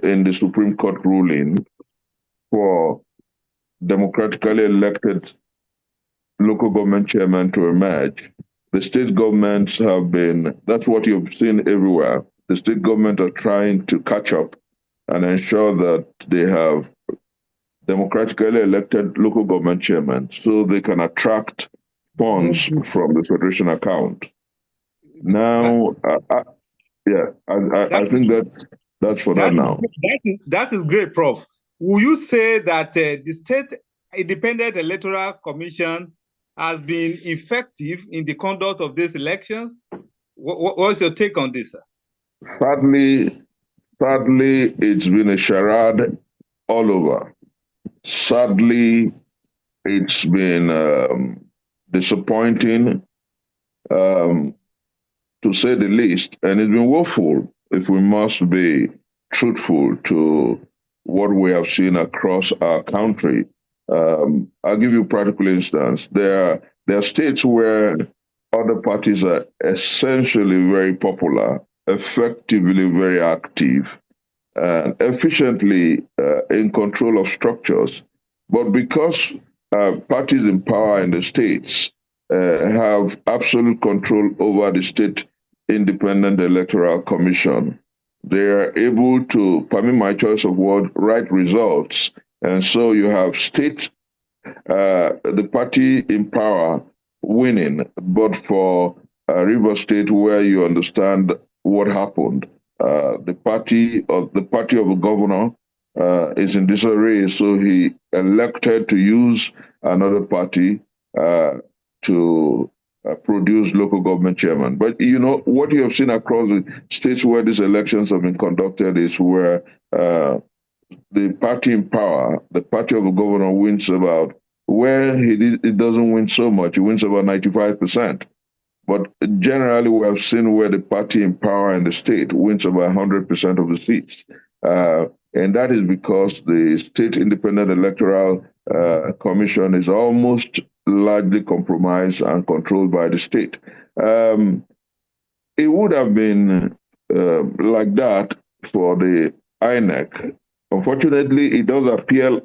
in the Supreme Court ruling for democratically elected local government chairman to emerge. The state governments have been, that's what you've seen everywhere. The state government are trying to catch up and ensure that they have democratically elected local government chairmen so they can attract funds from the federation account. Now, yeah, I That, think that's for that now. that is great, Prof. Will you say that the State Independent Electoral Commission has been effective in the conduct of these elections? What's your take on this, sir? Sadly, it's been a charade all over. Sadly, it's been disappointing, to say the least, and it's been woeful if we must be truthful to what we have seen across our country. I'll give you a practical instance. There are states where other parties are essentially very popular, effectively very active, and efficiently in control of structures. But because parties in power in the states have absolute control over the state independent electoral commission, they are able to, permit my choice of word, write results. And so you have the party in power winning, but for River State, where you understand what happened, the party of the governor is in disarray, so he elected to use another party to produce local government chairman. But you know what you have seen across the states where these elections have been conducted is where the party in power, the party of the governor, wins about where it doesn't win so much. It wins about 95%. But generally, we have seen where the party in power in the state wins about 100% of the seats. And that is because the State Independent Electoral Commission is almost largely compromised and controlled by the state. It would have been like that for the INEC. Unfortunately, it does appear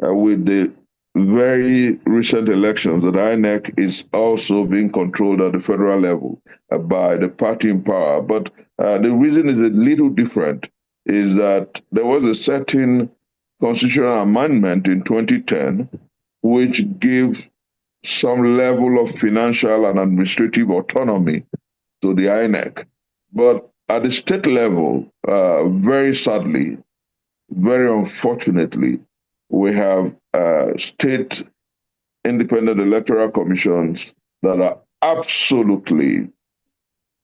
with the very recent elections that INEC is also being controlled at the federal level by the party in power. But the reason is a little different, is that there was a certain constitutional amendment in 2010 which gave some level of financial and administrative autonomy to the INEC. But at the state level, very sadly, very unfortunately, we have state independent electoral commissions that are absolutely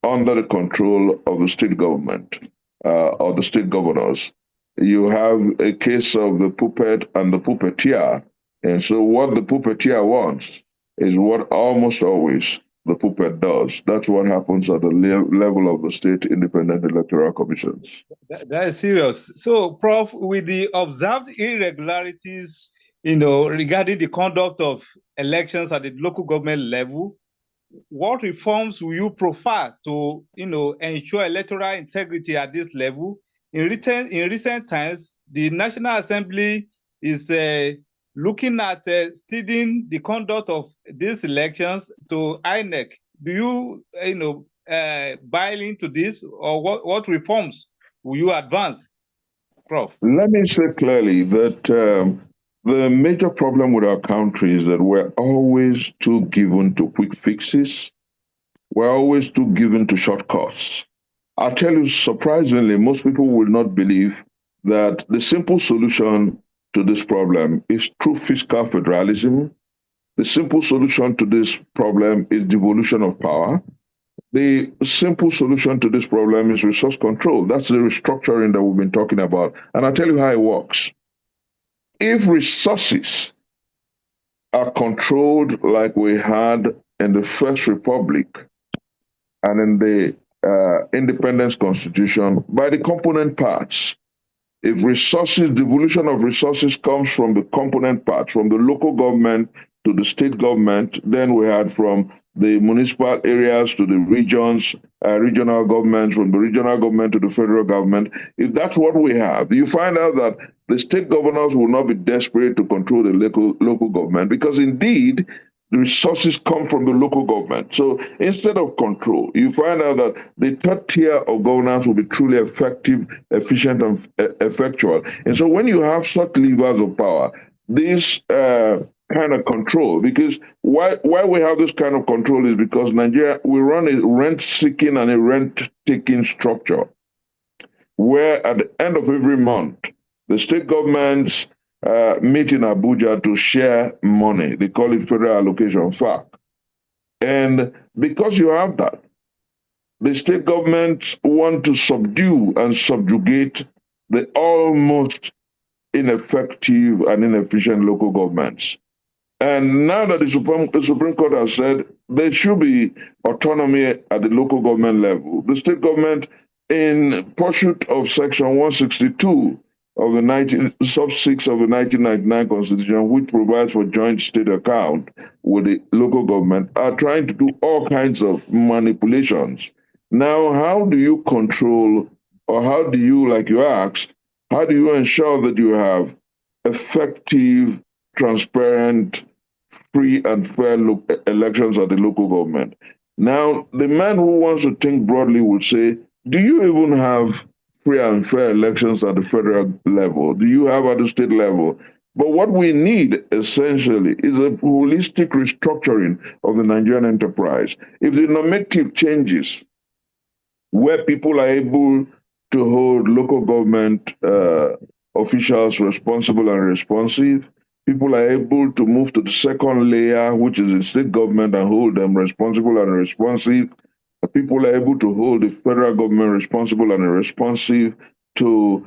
under the control of the state government or the state governors. You have a case of the puppet and the puppeteer. And so what the puppeteer wants is what almost always the puppet does. That's what happens at the level of the state independent electoral commissions. That is serious. So, Prof, with the observed irregularities, regarding the conduct of elections at the local government level, what reforms will you prefer to, ensure electoral integrity at this level? In recent times, the National Assembly is looking at ceding the conduct of these elections to INEC. Do you, buy into this, or what reforms will you advance, Prof? Let me say clearly that the major problem with our country is that we're always too given to quick fixes. We're always too given to shortcuts. I'll tell you, surprisingly, most people will not believe that the simple solution to this problem is true fiscal federalism. The simple solution to this problem is devolution of power. The simple solution to this problem is resource control. That's the restructuring that we've been talking about. And I'll tell you how it works. If resources are controlled like we had in the First Republic and in the Independence Constitution by the component parts, if devolution of resources comes from the component parts, from the local government to the state government. Then we had from the municipal areas to the regions, regional governments, from the regional government to the federal government. If that's what we have, you find out that the state governors will not be desperate to control the local government because indeed the resources come from the local government. So instead of control, you find out that the third tier of governance will be truly effective, efficient, and effectual. And so when you have such levers of power, this kind of control, because why we have this kind of control is because Nigeria, we run a rent-seeking and a rent-taking structure, where at the end of every month, the state governments meet in Abuja to share money. They call it federal allocation, FAC. And because you have that, the state governments want to subdue and subjugate the almost ineffective and inefficient local governments. And now that the Supreme Court has said there should be autonomy at the local government level, the state government, in pursuit of Section 162 of the sub 6 of the 1999 Constitution, which provides for joint state account with the local government, are trying to do all kinds of manipulations. Now, how do you control, or how do you, like you asked, how do you ensure that you have effective, transparent, free and fair elections at the local government? Now, the man who wants to think broadly would say, do you even have free and fair elections at the federal level? Do you have at the state level? But what we need essentially is a holistic restructuring of the Nigerian enterprise. If the normative changes where people are able to hold local government officials responsible and responsive, people are able to move to the second layer, which is the state government, and hold them responsible and responsive. People are able to hold the federal government responsible and responsive to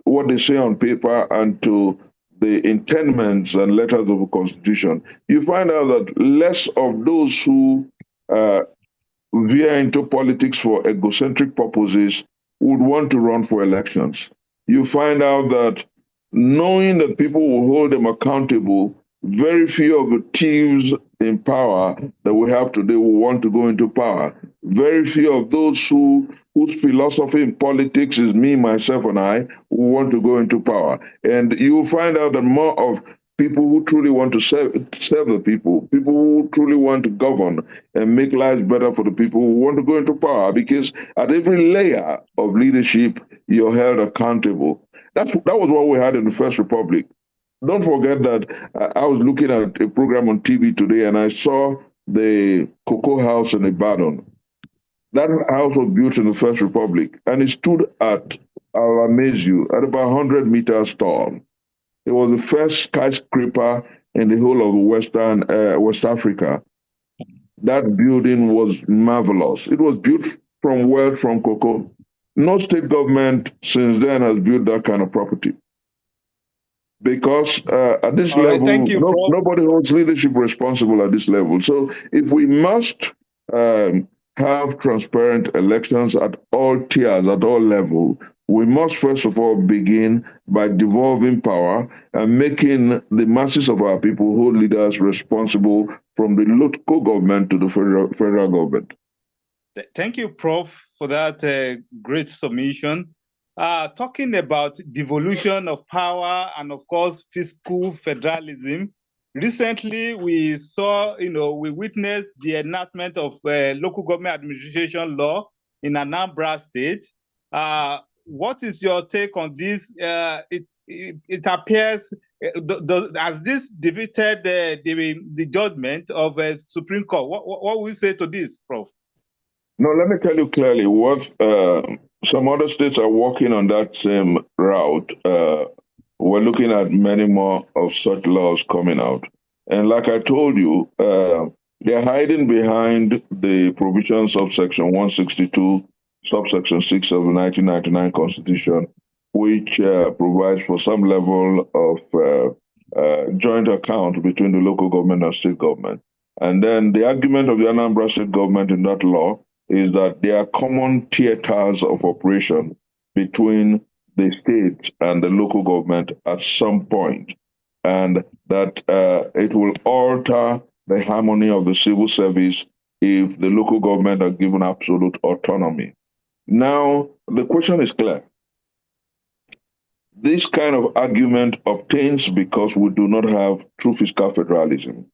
what they say on paper and to the intendments and letters of the Constitution. You find out that less of those who veer into politics for egocentric purposes would want to run for elections. You find out that knowing that people will hold them accountable, very few of the thieves in power that we have today will want to go into power. Very few of those whose philosophy in politics is me, myself, and I will want to go into power. And you will find out that more of people who truly want to serve the people who truly want to govern and make lives better for the people who want to go into power, because at every layer of leadership, you're held accountable. That was what we had in the First Republic. Don't forget that I was looking at a program on TV today and I saw the Cocoa House in Ibadan. That house was built in the First Republic and it stood at, I'll amaze you, at about 100 meters tall. It was the first skyscraper in the whole of West Africa. That building was marvelous. It was built from cocoa. No state government since then has built that kind of property. Because at this level, nobody holds leadership responsible at this level. So if we must have transparent elections at all tiers, at all levels, we must first of all begin by devolving power and making the masses of our people hold leaders responsible from the local government to the federal government. Thank you, Prof, for that great submission. Talking about devolution of power and, of course, fiscal federalism, recently we saw, we witnessed the enactment of local government administration law in Anambra State. What is your take on this? It appears, has this defeated the judgment of Supreme Court? What will you say to this, Prof? No, let me tell you clearly what some other states are working on that same route. We're looking at many more of such laws coming out. And like I told you, they're hiding behind the provisions of Section 162, subsection 6 of the 1999 Constitution, which provides for some level of joint account between the local government and state government. And then the argument of the Anambra state government in that law is that there are common theaters of operation between the state and the local government at some point. and that it will alter the harmony of the civil service if the local government are given absolute autonomy. Now, the question is clear. This kind of argument obtains because we do not have true fiscal federalism.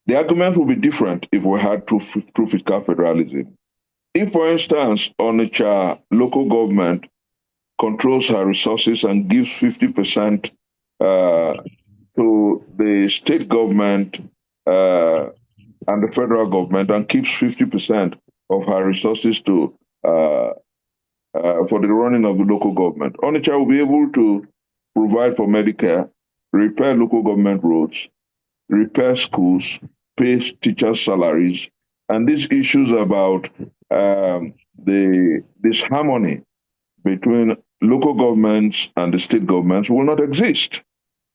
The argument would be different if we had true fiscal federalism. If, for instance, Onitsha local government controls her resources and gives 50% to the state government and the federal government and keeps 50% of her resources to for the running of the local government. Onitsha will be able to provide for Medicare, repair local government roads, repair schools, pay teachers' salaries, and these issues about the disharmony between local governments and the state governments will not exist.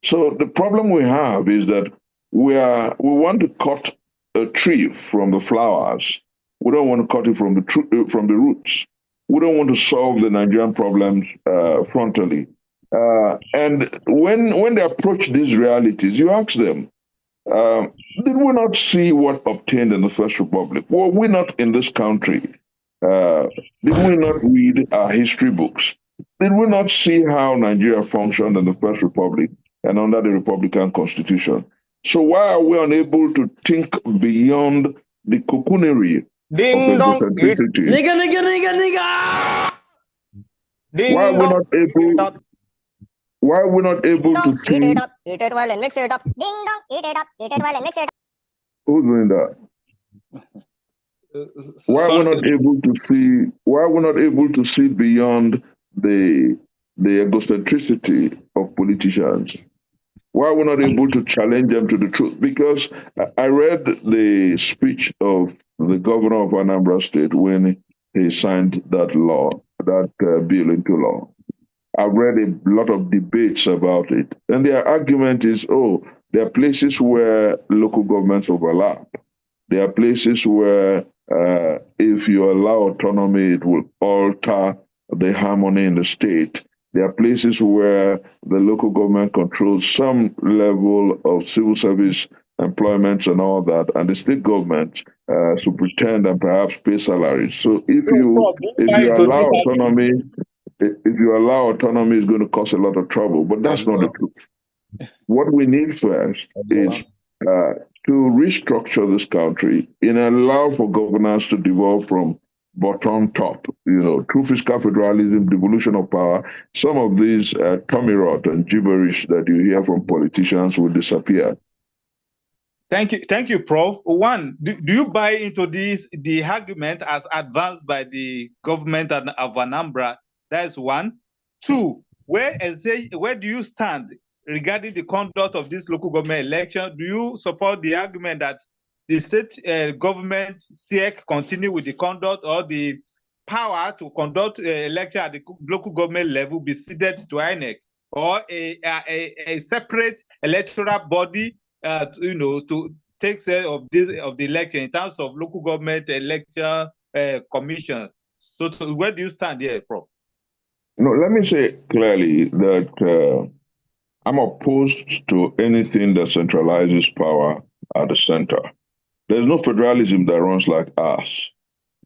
So the problem we have is that we want to cut a tree from the flowers. We don't want to cut it from the roots. We don't want to solve the Nigerian problems frontally. And when they approach these realities, you ask them, did we not see what obtained in the First Republic? Were we not in this country? Did we not read our history books? Did we not see how Nigeria functioned in the First Republic and under the Republican Constitution? So why are we unable to think beyond the cocoonery Ding of dong. eccentricity? Nigga. Why are we not able? Why are we not able to see? Eat it up, eat it well and mix it up. Ding dong, eat it up, eat it well and mix it up. Who's doing that? Why are we not able to see? Why are we not able to see beyond the egocentricity of politicians? Why are we not able to challenge them to the truth? Because I read the speech of the governor of Anambra State when he signed that law, that bill into law. I've read a lot of debates about it. And their argument is, oh, there are places where local governments overlap. There are places where if you allow autonomy, it will alter the harmony in the state. There are places where the local government controls some level of civil service employment and all that, and the state government should pretend and perhaps pay salaries. So if you allow autonomy, it's going to cause a lot of trouble. But that's not the truth. What we need first is to restructure this country and allow for governance to devolve from bottom top, true fiscal federalism, devolution of power. Some of these tummy rot and gibberish that you hear from politicians will disappear. Thank you, Prof. One, do you buy into the argument as advanced by the government of Anambra? That is one. Two, where do you stand regarding the conduct of this local government election? Do you support the argument that the state government SEC continue with the conduct, or the power to conduct election at the local government level be ceded to INEC, or a separate electoral body to take care of the election in terms of local government election commission? So where do you stand here, Prof? No, let me say clearly that I'm opposed to anything that centralizes power at the center. There's no federalism that runs like us.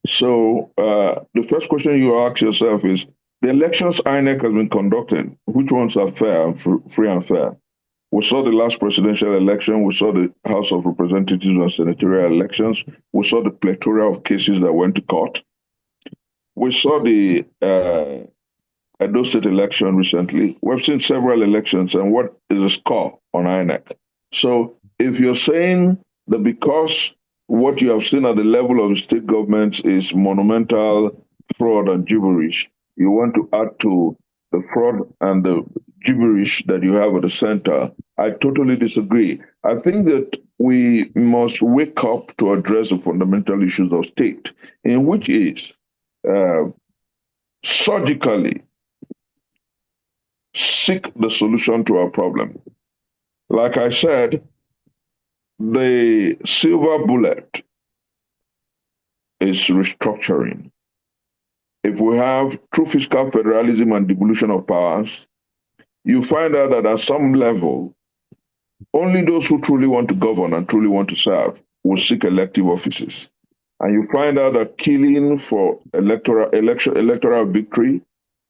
So the first question you ask yourself is, the elections INEC has been conducting, which ones are fair and free and fair? We saw the last presidential election. We saw the House of Representatives and senatorial elections. We saw the plethora of cases that went to court. We saw the Edo State election recently. We've seen several elections, and what is the score on INEC? So if you're saying that because what you have seen at the level of the state governments is monumental fraud and gibberish, you want to add to the fraud and the gibberish that you have at the center, I totally disagree. I think that we must wake up to address the fundamental issues of state, in which is surgically seek the solution to our problem. Like I said, the silver bullet is restructuring. If we have true fiscal federalism and devolution of powers, you find out that at some level, Only those who truly want to govern and truly want to serve will seek elective offices. And you find out that killing for electoral victory,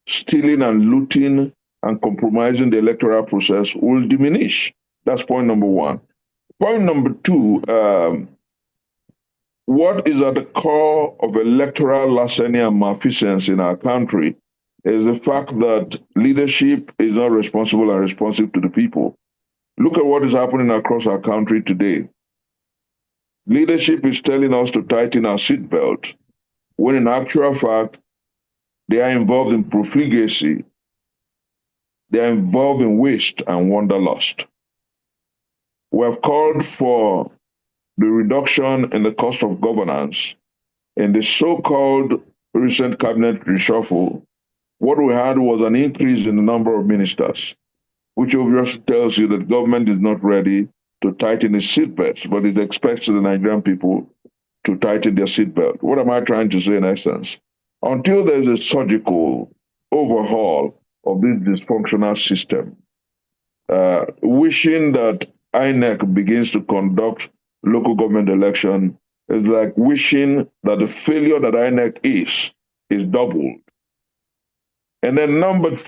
stealing and looting and compromising the electoral process will diminish. That's point number one. Point number two, what is at the core of electoral larceny and malfeasance in our country is the fact that leadership is not responsible and responsive to the people. Look at what is happening across our country today. Leadership is telling us to tighten our seatbelt, when in actual fact, they are involved in profligacy, they are involved in waste and wanderlust. We have called for the reduction in the cost of governance in the so-called recent cabinet reshuffle. What we had was an increase in the number of ministers, which obviously tells you that government is not ready to tighten its seatbelts, but it expects the Nigerian people to tighten their seatbelt. What am I trying to say in essence? Until there's a surgical overhaul of this dysfunctional system, wishing that INEC begins to conduct local government election is like wishing that the failure that INEC is doubled. And then number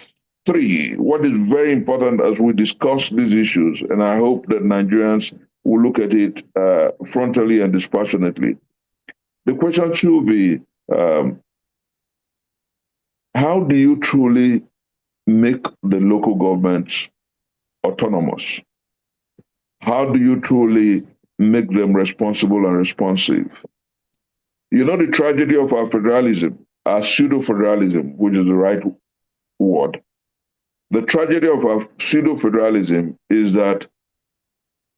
three, what is very important as we discuss these issues, and I hope that Nigerians will look at it frontally and dispassionately. The question should be, how do you truly make the local governments autonomous? How do you truly make them responsible and responsive? You know, the tragedy of our federalism, our pseudo-federalism, which is the right word. The tragedy of our pseudo-federalism is that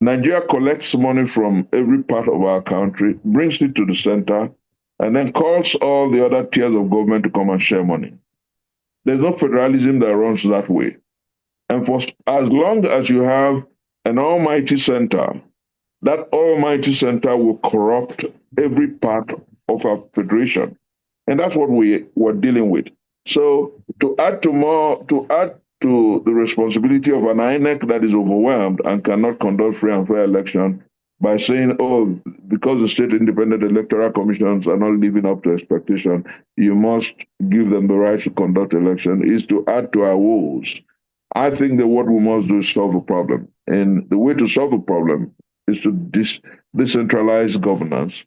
Nigeria collects money from every part of our country, brings it to the center, and then calls all the other tiers of government to come and share money. There's no federalism that runs that way. And for as long as you have an almighty center, that almighty center will corrupt every part of our federation. And that's what we were dealing with. So to add to the responsibility of an INEC that is overwhelmed and cannot conduct free and fair election by saying, oh, because the state independent electoral commissions are not living up to expectation, you must give them the right to conduct election, is to add to our woes. I think that what we must do is solve the problem. And the way to solve the problem is to decentralize governance.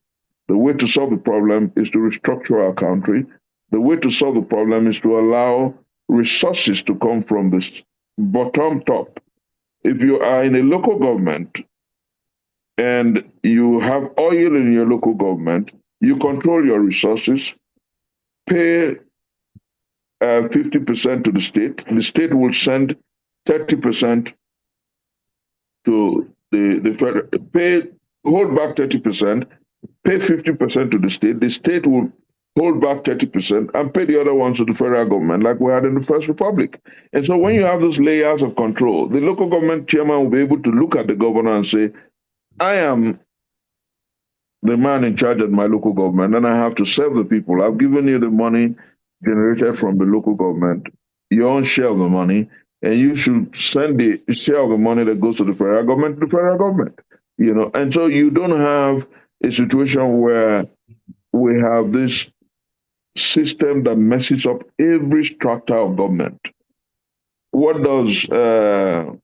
The way to solve the problem is to restructure our country. The way to solve the problem is to allow resources to come from the bottom top. If you are in a local government and you have oil in your local government, you control your resources, pay 50% to the state will send 30% to the federal, hold back 30%, pay 50% to the state will hold back 30% and pay the other ones to the federal government like we had in the First Republic. And so when you have those layers of control, the local government chairman will be able to look at the governor and say, I am the man in charge of my local government and I have to serve the people. I've given you the money generated from the local government, your own share of the money, and you should send the share of the money that goes to the federal government to the federal government. You know, and so you don't have a situation where we have this system that messes up every structure of government. What does a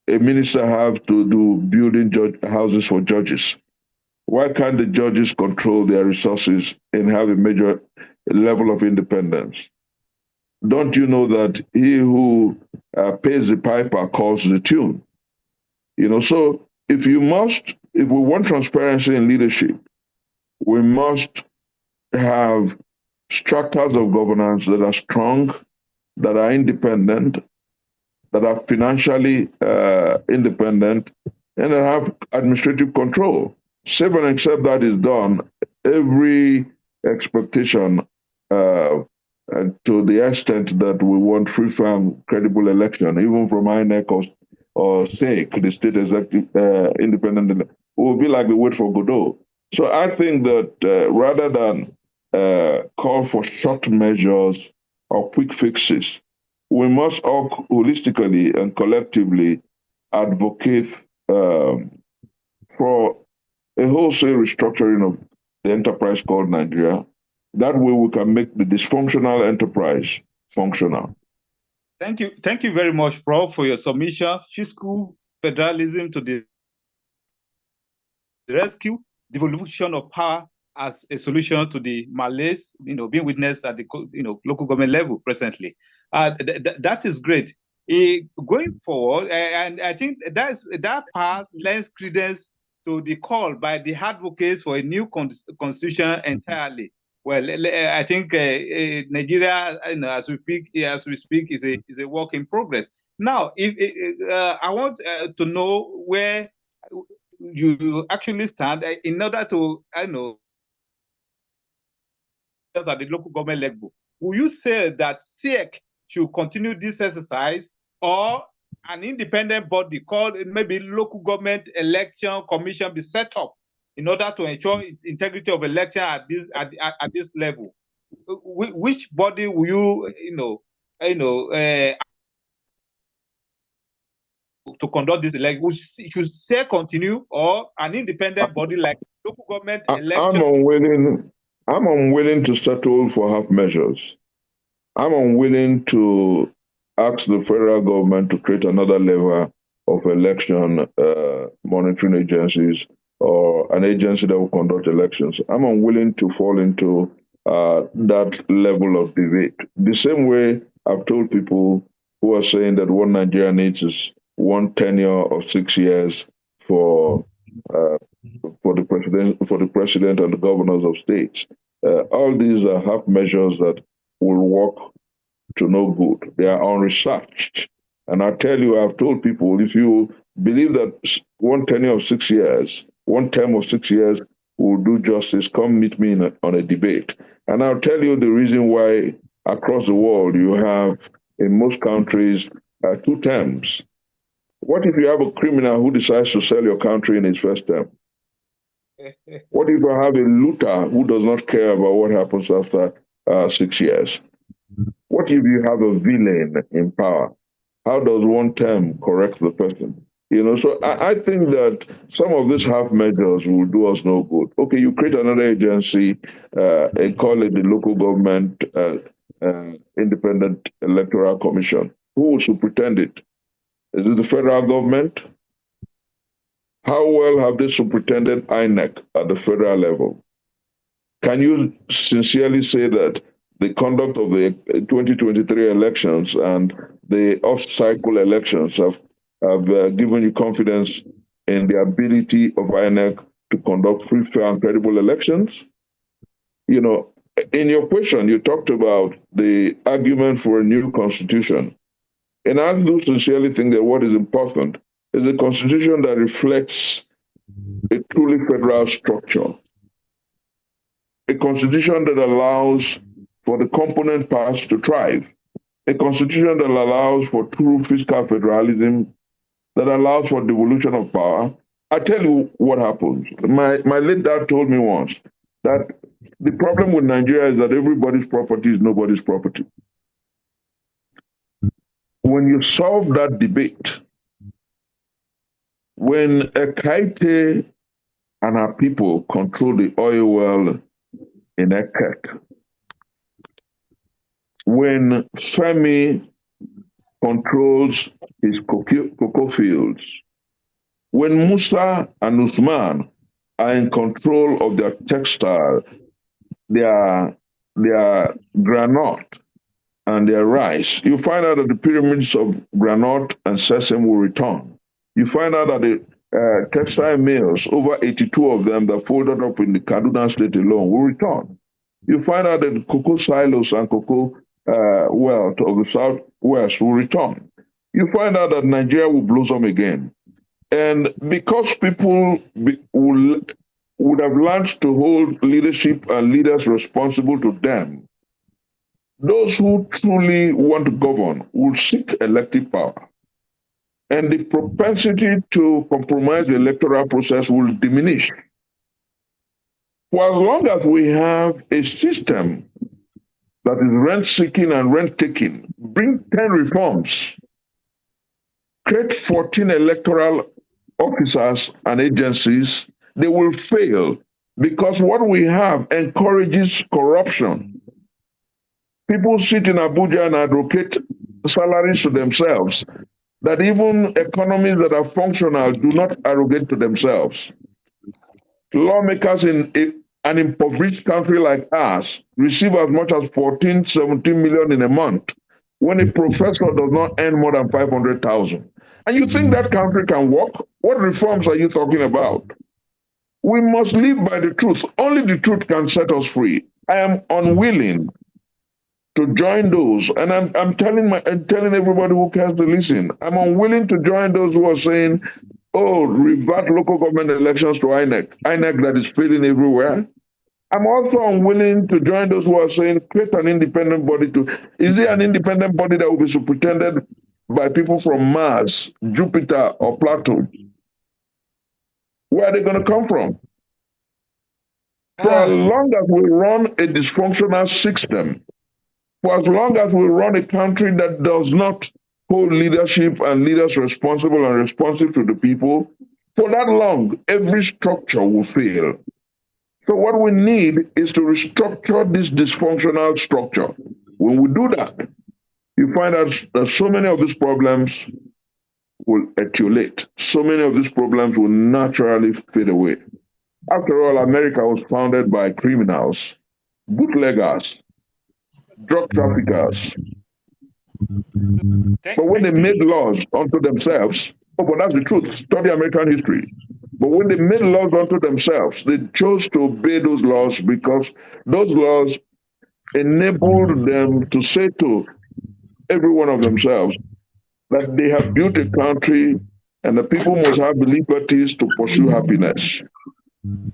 minister have to do building houses for judges? Why can't the judges control their resources and have a major level of independence? Don't you know that he who pays the piper calls the tune? You know, so if we want transparency in leadership, we must have structures of governance that are strong, that are independent, that are financially independent, and that have administrative control. Save and except that is done, every expectation to the extent that we want free, fair, and credible election, even from INEC or SEC, the state executive independent, will be like the wait for Godot. So I think that rather than call for short measures or quick fixes, we must all holistically and collectively advocate um, for a wholesale restructuring of the enterprise called Nigeria. That way we can make the dysfunctional enterprise functional. Thank you. Thank you very much, Prof, for your submission. Fiscal federalism to the rescue, devolution of power as a solution to the malaise, being witnessed at the local government level presently. That is great. Going forward, and I think that part lends credence to the call by the advocates for a new constitution entirely. Well, I think Nigeria, as we speak, is a work in progress. Now, if I want to know where you actually stand in order to, at the local government level. Will you say that SEC should continue this exercise, or an independent body called maybe local government election commission be set up in order to ensure integrity of election at this level? Which body will to conduct this election? Should SEC continue, or an independent body like local government election? I'm unwilling to settle for half measures. I'm unwilling to ask the federal government to create another level of election monitoring agencies or an agency that will conduct elections. I'm unwilling to fall into that level of debate. The same way I've told people who are saying that what Nigeria needs is one tenure of 6 years for the president and the governors of states. All these are half measures that will work to no good. They are unresearched. And I tell you, I've told people, if you believe that one tenure of 6 years, one term of 6 years will do justice, come meet me on a debate. And I'll tell you the reason why across the world you have, in most countries, 2 terms. What if you have a criminal who decides to sell your country in his first term? What if I have a looter who does not care about what happens after 6 years? What if you have a villain in power? How does one term correct the person? So I think that some of these half measures will do us no good. Okay, you create another agency and call it the local government independent electoral commission. Who will superintend it? Is it the federal government? How well have they superintended INEC at the federal level? Can you sincerely say that the conduct of the 2023 elections and the off-cycle elections have given you confidence in the ability of INEC to conduct free, fair, and credible elections? In your question, you talked about the argument for a new constitution. And I do sincerely think that what is important is a constitution that reflects a truly federal structure, a constitution that allows for the component parts to thrive, a constitution that allows for true fiscal federalism, that allows for devolution of power. I tell you what happens. My late dad told me once that the problem with Nigeria is that everybody's property is nobody's property. When you solve that debate, when Ekaite and our people control the oil well in Ekek, when Femi controls his cocoa fields, when Musa and Usman are in control of their textile, their granite, and their rice, you find out that the pyramids of granite and sesame will return. You find out that the textile mills, over 82 of them that folded up in the Kaduna state alone, will return. You find out that the cocoa silos and cocoa wealth of the Southwest will return. You find out that Nigeria will blossom again. And because people would have learned to hold leadership and leaders responsible to them, those who truly want to govern will seek elective power. And the propensity to compromise the electoral process will diminish. For as long as we have a system that is rent-seeking and rent-taking, bring 10 reforms, create 14 electoral officers and agencies, they will fail because what we have encourages corruption. People sit in Abuja and advocate salaries to themselves that even economies that are functional do not arrogate to themselves. Lawmakers in an impoverished country like ours receive as much as 14, 17 million in a month when a professor does not earn more than 500,000. And you think that country can work? What reforms are you talking about? We must live by the truth. Only the truth can set us free. I am unwilling to join those, and I'm telling everybody who cares to listen, I'm unwilling to join those who are saying, "Oh, revert local government elections to INEC that is failing everywhere." I'm also unwilling to join those who are saying, create an independent body to. Is there an independent body that will be superintended by people from Mars, Jupiter, or Plato? Where are they going to come from? For as long as we run a dysfunctional system, for as long as we run a country that does not hold leadership and leaders responsible and responsive to the people, for that long, every structure will fail. So what we need is to restructure this dysfunctional structure. When we do that, you find out that so many of these problems will accumulate. So many of these problems will naturally fade away. After all, America was founded by criminals, bootleggers, drug traffickers. But when they made laws unto themselves, but that's the truth, study American history. But when they made laws unto themselves, they chose to obey those laws because those laws enabled them to say to every one of themselves that they have built a country and the people must have the liberties to pursue happiness.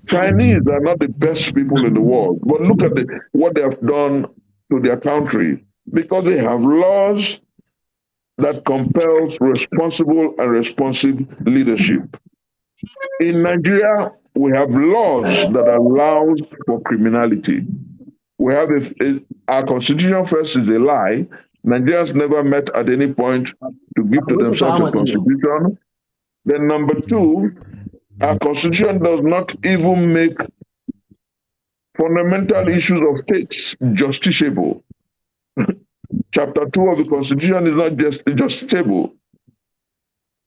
Chinese are not the best people in the world, but look at what they have done to their country because they have laws that compels responsible and responsive leadership. In Nigeria, we have laws that allow for criminality. We have our constitution first is a lie. Nigerians never met at any point to give to themselves a constitution. Then number two, our constitution does not even make fundamental issues of states justiciable. Chapter 2 of the constitution is not just justiciable.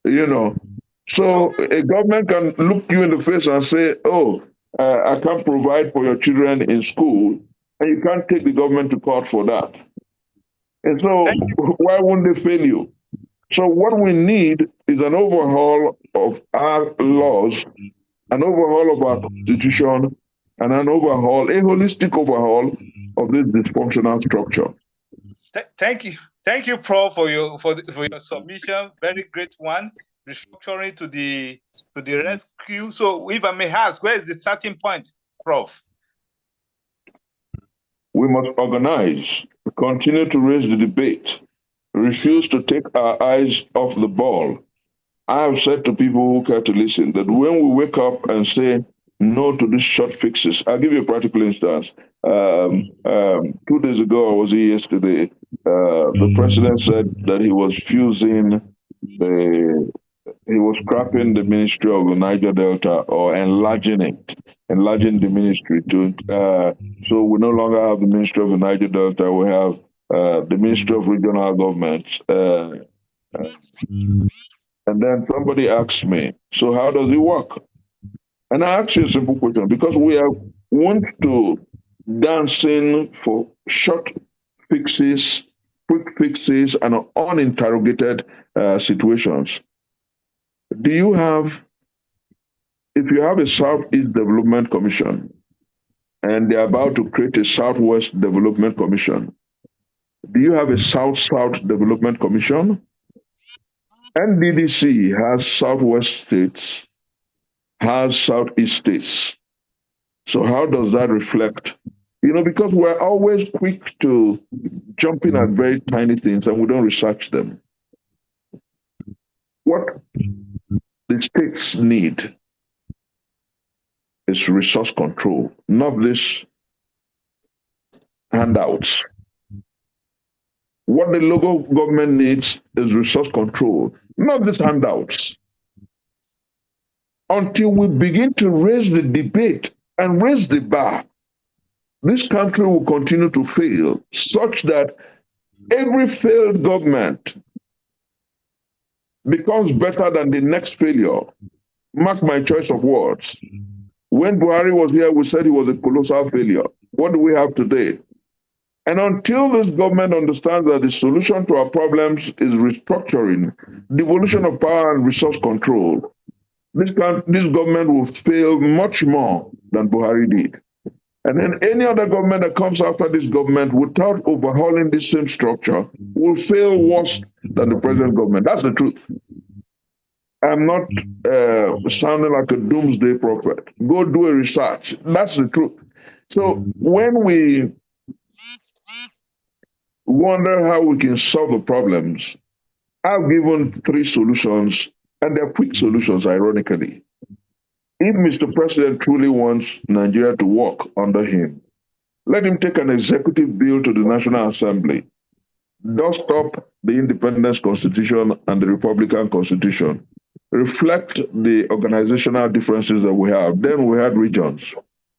You know, so a government can look you in the face and say, "Oh, I can't provide for your children in school," and you can't take the government to court for that. And so why wouldn't they fail you? So what we need is an overhaul of our laws, an overhaul of our constitution, and a holistic overhaul of this dysfunctional structure. Thank you, Prof, for your submission. Very great one. Restructuring to the rescue. So, if I may ask, where is the starting point, Prof? We must organize, continue to raise the debate, refuse to take our eyes off the ball. I have said to people who care to listen that when we wake up and say no to these short fixes, I'll give you a practical instance. 2 days ago, or was it yesterday, the president said that he was scrapping the ministry of the Niger Delta or enlarging the ministry to, so we no longer have the ministry of the Niger Delta, we have the Ministry of Regional Governments. And then somebody asked me, so how does it work? And I asked you a simple question, because we want to dance in for short fixes, quick fixes, and uninterrogated situations. If you have a Southeast Development Commission and they're about to create a Southwest Development Commission, do you have a South-South Development Commission? NDDC has Southwest states, has Southeast states. So how does that reflect? Because we're always quick to jump in at very tiny things and we don't research them. What the states need is resource control, not this handouts. What the local government needs is resource control, not these handouts. until we begin to raise the debate and raise the bar, this country will continue to fail, such that every failed government becomes better than the next failure. Mark my choice of words. When Buhari was here, we said he was a colossal failure. What do we have today? And until this government understands that the solution to our problems is restructuring, devolution of power and resource control, this government will fail much more than Buhari did. And then any other government that comes after this government without overhauling this same structure will fail worse than the present government. That's the truth. I'm not sounding like a doomsday prophet. Go do a research. That's the truth. So when we wonder how we can solve the problems, I've given 3 solutions, and they're quick solutions, ironically. If Mr. President truly wants Nigeria to work under him, let him take an executive bill to the National Assembly, dust up the Independence Constitution and the Republican Constitution, reflect the organizational differences that we have. Then we had regions,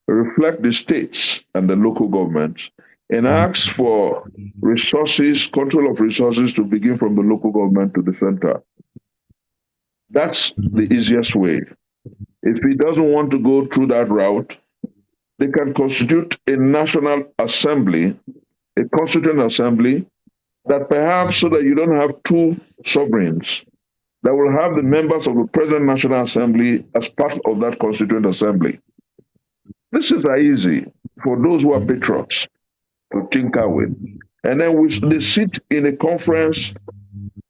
reflect the states and the local governments, and ask for resources, control of resources to begin from the local government to the center. That's the easiest way. If he doesn't want to go through that route, they can constitute a national assembly, a constituent assembly, that perhaps so that you don't have 2 sovereigns, that will have the members of the present National Assembly as part of that constituent assembly. This is easy for those who are patriots to tinker with. And then they sit in a conference,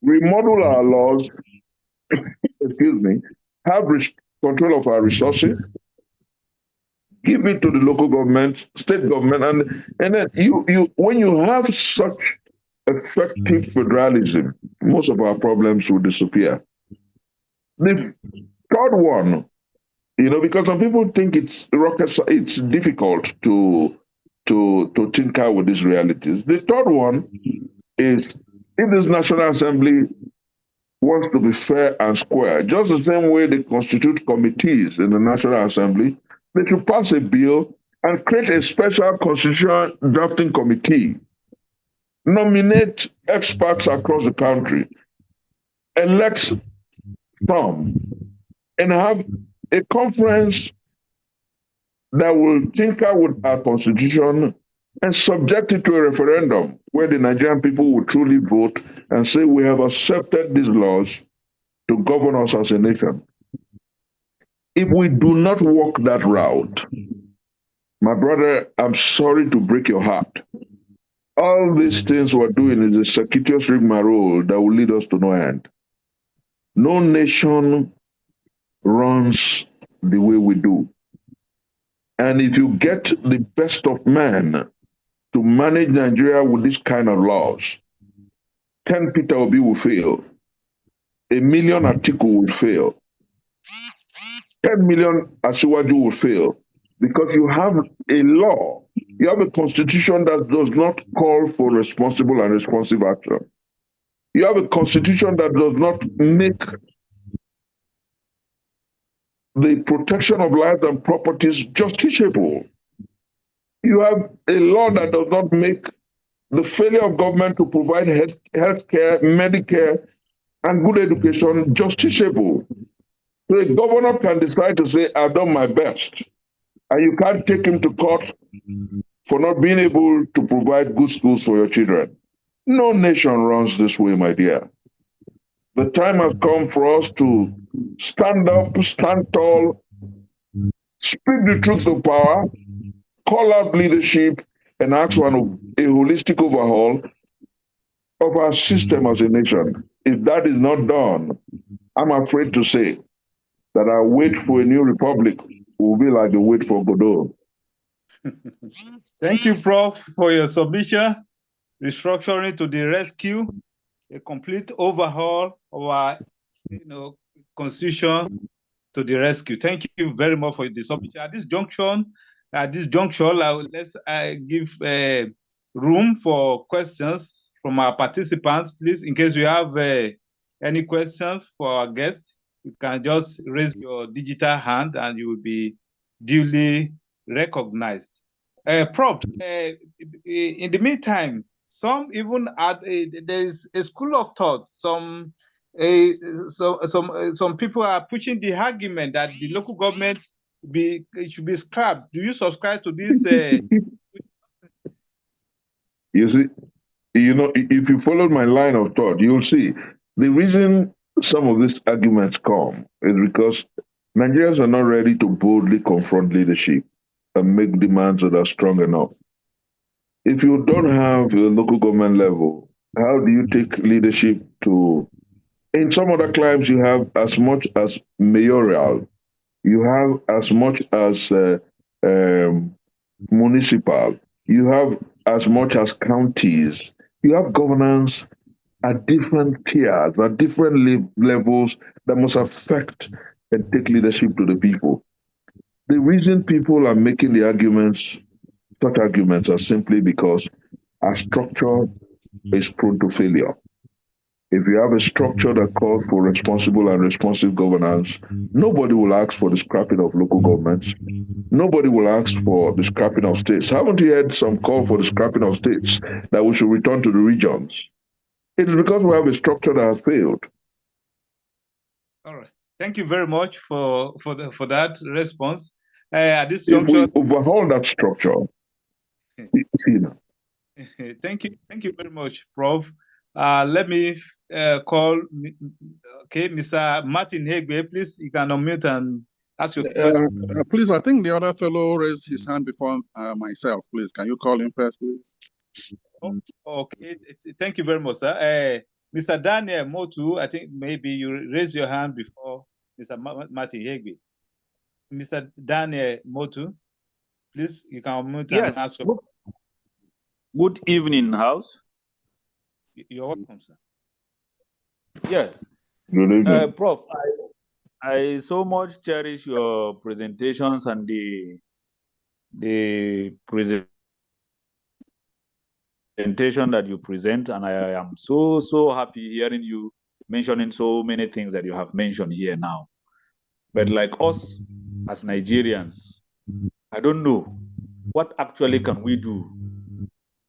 remodel our laws, excuse me, have control of our resources, give it to the local government, state government, and then you when you have such effective federalism, most of our problems will disappear. The third one, because some people think it's difficult to tinker with these realities. The third one is, if this National Assembly wants to be fair and square, just the same way they constitute committees in the National Assembly, they should pass a bill and create a special constitutional drafting committee, nominate experts across the country, elect some, and have a conference that will tinker with our constitution and subject it to a referendum where the Nigerian people will truly vote and say we have accepted these laws to govern us as a nation. If we do not walk that route, my brother, I'm sorry to break your heart. All these things we're doing is a circuitous rigmarole that will lead us to no end. No nation runs the way we do. And if you get the best of men to manage Nigeria with this kind of laws, 10 Peter Obi will fail. 1 million Atiku will fail. 10 million Asiwaju will fail. Because you have a law, you have a constitution that does not call for responsible and responsive action. You have a constitution that does not make the protection of lives and properties justiciable. You have a law that does not make the failure of government to provide health care, Medicare, and good education justiciable. So a governor can decide to say, I've done my best. And you can't take him to court for not being able to provide good schools for your children. No nation runs this way, my dear. The time has come for us to stand up, stand tall, speak the truth to power, call out leadership, and ask for a holistic overhaul of our system as a nation. If that is not done, I'm afraid to say that our wait for a new republic will be like the wait for Godot. Thank you, Prof, for your submission. Restructuring to the rescue, a complete overhaul of our constitution to the rescue. Thank you very much for the submission. At this junction, let's give room for questions from our participants. Please, in case you have any questions for our guests, you can just raise your digital hand and you will be duly recognized. Prof, in the meantime, some even add, there is a school of thought. Some people are pushing the argument that the local government should be scrapped. Do you subscribe to this? You see, if you follow my line of thought, you'll see the reason some of these arguments come is because Nigerians are not ready to boldly confront leadership and make demands that are strong enough. If you don't have the local government level, how do you take leadership to? In some other climes, you have as much as mayoral, you have as much as municipal, you have as much as counties. You have governance at different tiers, at different levels that must affect and take leadership to the people. The reason people are making the arguments, such arguments, are simply because our structure is prone to failure. If you have a structure that calls for responsible and responsive governance, nobody will ask for the scrapping of local governments. Nobody will ask for the scrapping of states. Haven't you heard some call for the scrapping of states, that we should return to the regions? It is because we have a structure that has failed. All right. Thank you very much for that response. At this If we juncture, overhaul that structure, thank you very much, Prof. Let me call, Mr. Martin Hegbe. Please, you can unmute and ask your question. Please, I think the other fellow raised his hand before myself. Please, can you call him first, please? Oh, okay, thank you very much, sir. Mr. Daniel Motu, I think maybe you raised your hand before Mr. Martin Hegbe. Mr. Daniel Motu, please, you can unmute and ask your question. Good evening, House. You're welcome, sir. Yes. Good evening. Prof, I so much cherish your presentations and the presentation that you present, and I am so happy hearing you mentioning so many things that you have mentioned here now. But like us as Nigerians, I don't know what actually can we do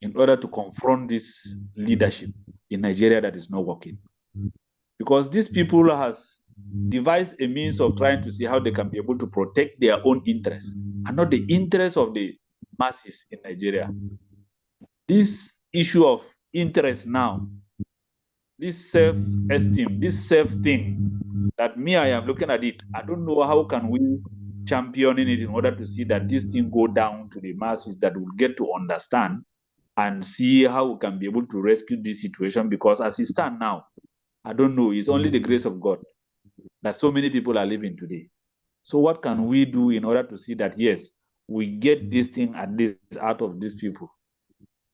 in order to confront this leadership in Nigeria that is not working. Because these people has devised a means of trying to see how they can be able to protect their own interests and not the interests of the masses in Nigeria. This issue of interest now, this self-esteem, this self-thing, that me, I am looking at it, I don't know how can we championing it in order to see that this thing go down to the masses that will get to understand and see how we can be able to rescue this situation, because as it stands now, I don't know, it's only the grace of God that so many people are living today. So what can we do in order to see that, yes, we get this thing at least out of these people?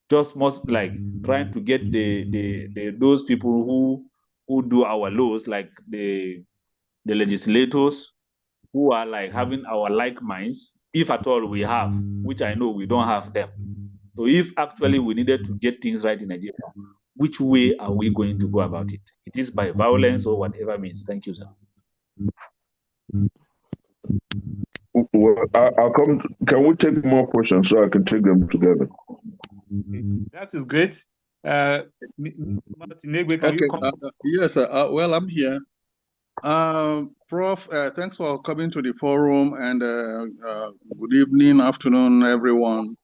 Just most like trying to get those people who do our laws, like the legislators, who are like having our like minds, if at all we have, which I know we don't have them. So if actually we needed to get things right in Nigeria, which way are we going to go about it? It is by violence or whatever means. Thank you, sir. Well, I'll come. Can we take more questions so I can take them together? That is great. Martin Negbe, can you come? Yes, well, I'm here. Prof, thanks for coming to the forum, and good evening, afternoon, everyone.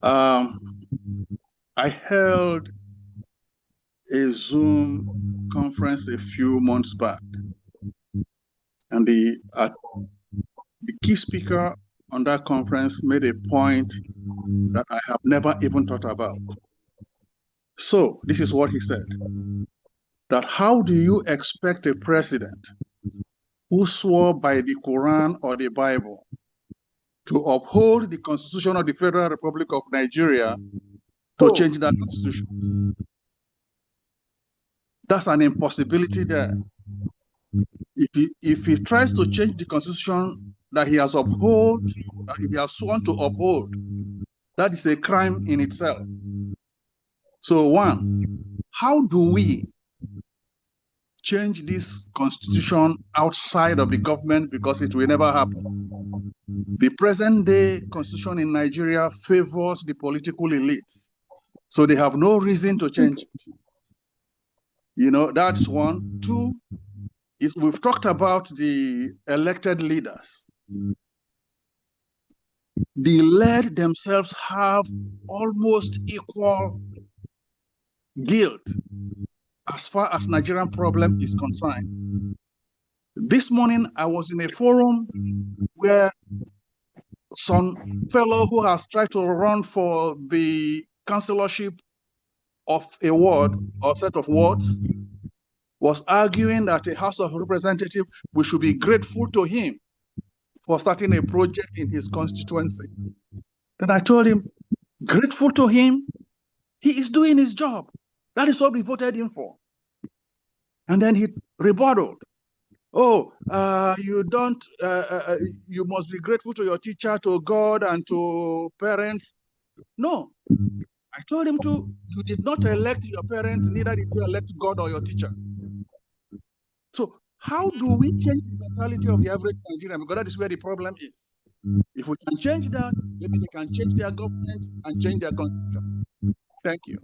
I held a Zoom conference a few months back, and the key speaker on that conference made a point that I have never even thought about. So this is what he said, that how do you expect a president who swore by the Quran or the Bible to uphold the Constitution of the Federal Republic of Nigeria to change that Constitution? That's an impossibility there. If he tries to change the Constitution that he has upheld, that he has sworn to uphold, that is a crime in itself. So one, how do we change this constitution outside of the government because it will never happen. The present day constitution in Nigeria favors the political elites, so they have no reason to change it. You know, that's one. Two, we've talked about the elected leaders. The led themselves have almost equal guilt as far as Nigerian problem is concerned. This morning, I was in a forum where some fellow who has tried to run for the councillorship of a ward or set of wards was arguing that a House of Representatives, we should be grateful to him for starting a project in his constituency. Then I told him, grateful to him? He is doing his job. That is what we voted him for. And then he rebutted. Oh, you don't, you must be grateful to your teacher, to God, and to parents. No, I told him to, you did not elect your parents, neither did you elect God or your teacher. So how do we change the mentality of the average Nigerian? Because that is where the problem is. If we can change that, maybe they can change their government and change their constitution. Thank you.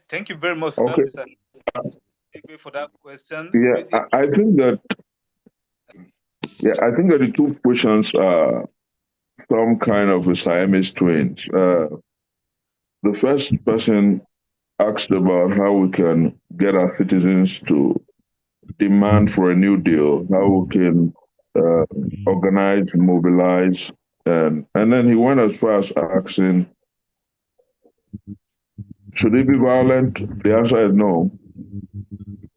Thank you very much, Okay. Mr. Igwe, for that question. Yeah, I think that the two questions are some kind of a Siamese twins. The first person asked about how we can get our citizens to demand for a new deal, how we can organize, mobilize, and then he went as far as asking, should it be violent? The answer is no.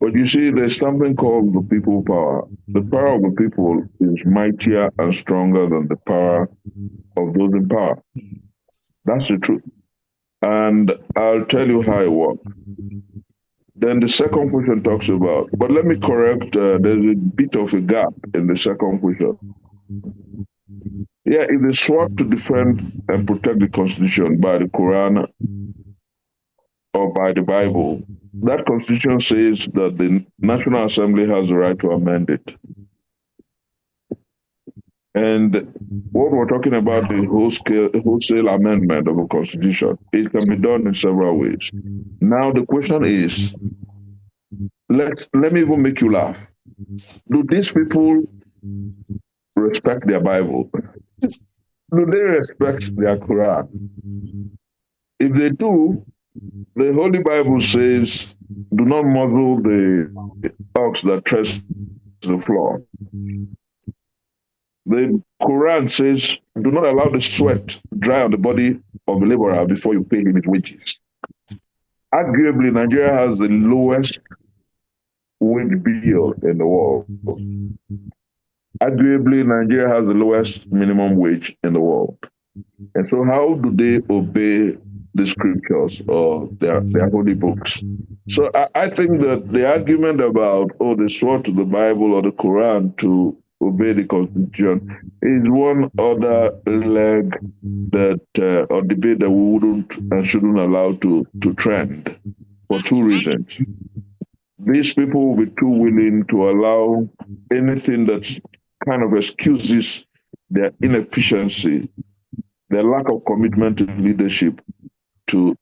But you see, there's something called the people power. The power of the people is mightier and stronger than the power of those in power. That's the truth. And I'll tell you how it works. Then the second question talks about, but let me correct, there's a bit of a gap in the second question. Yeah, if they swore to defend and protect the Constitution by the Quran or by the Bible, that Constitution says that the National Assembly has the right to amend it. And what we're talking about is wholesale amendment of a Constitution. It can be done in several ways. Now the question is, let me even make you laugh. Do these people respect their Bible? Do they respect their Quran? If they do, the Holy Bible says, do not muzzle the ox that treads the floor. The Quran says, do not allow the sweat dry on the body of a laborer before you pay him his wages. Arguably, Nigeria has the lowest wage bill in the world. Arguably, Nigeria has the lowest minimum wage in the world. And so how do they obey the scriptures or their holy books? So I think that the argument about, oh, they swore to the Bible or the Quran to obey the Constitution is one other leg that, or debate that we wouldn't and shouldn't allow to trend for two reasons. These people will be too willing to allow anything that kind of excuses their inefficiency, their lack of commitment to leadership to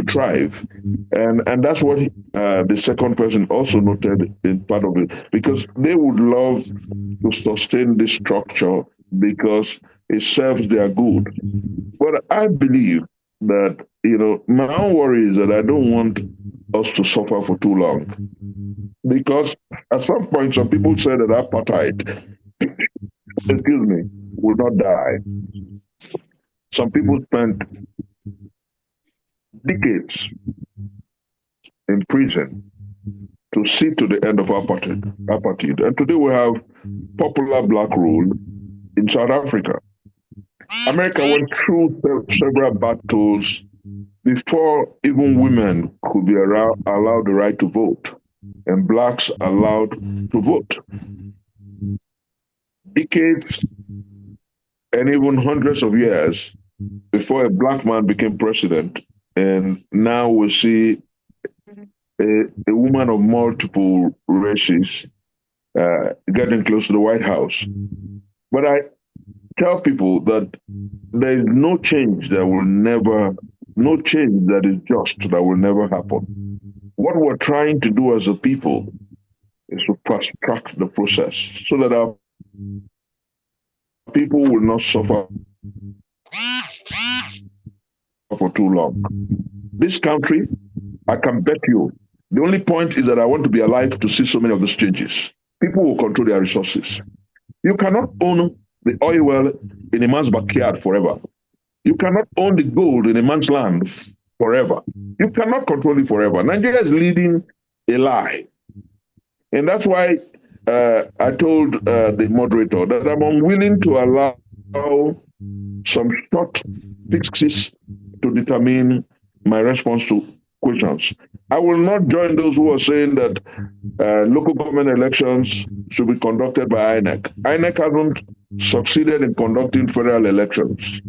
thrive. And that's what the second person also noted in part of it, because they would love to sustain this structure because it serves their good. But I believe that, my own worry is that I don't want us to suffer for too long. Because at some point, some people say that apartheid, will not die. Some people spent decades in prison to see to the end of apartheid. And today we have popular black rule in South Africa. America went through several battles before even women could be allowed the right to vote and blacks allowed to vote. Decades and even hundreds of years before a black man became president. And now we see a woman of multiple races getting close to the White House. But I tell people that there is no change that is just that will never happen. What we're trying to do as a people is to fast track the process so that our people will not suffer for too long. This country, I can bet you, the only point is that I want to be alive to see so many of these changes. People will control their resources. You cannot own the oil well in a man's backyard forever. You cannot own the gold in a man's land forever. You cannot control it forever. Nigeria is leading a lie. And that's why I told the moderator that I'm unwilling to allow some short fixes to determine my response to questions. I will not join those who are saying that local government elections should be conducted by INEC. INEC hasn't succeeded in conducting federal elections.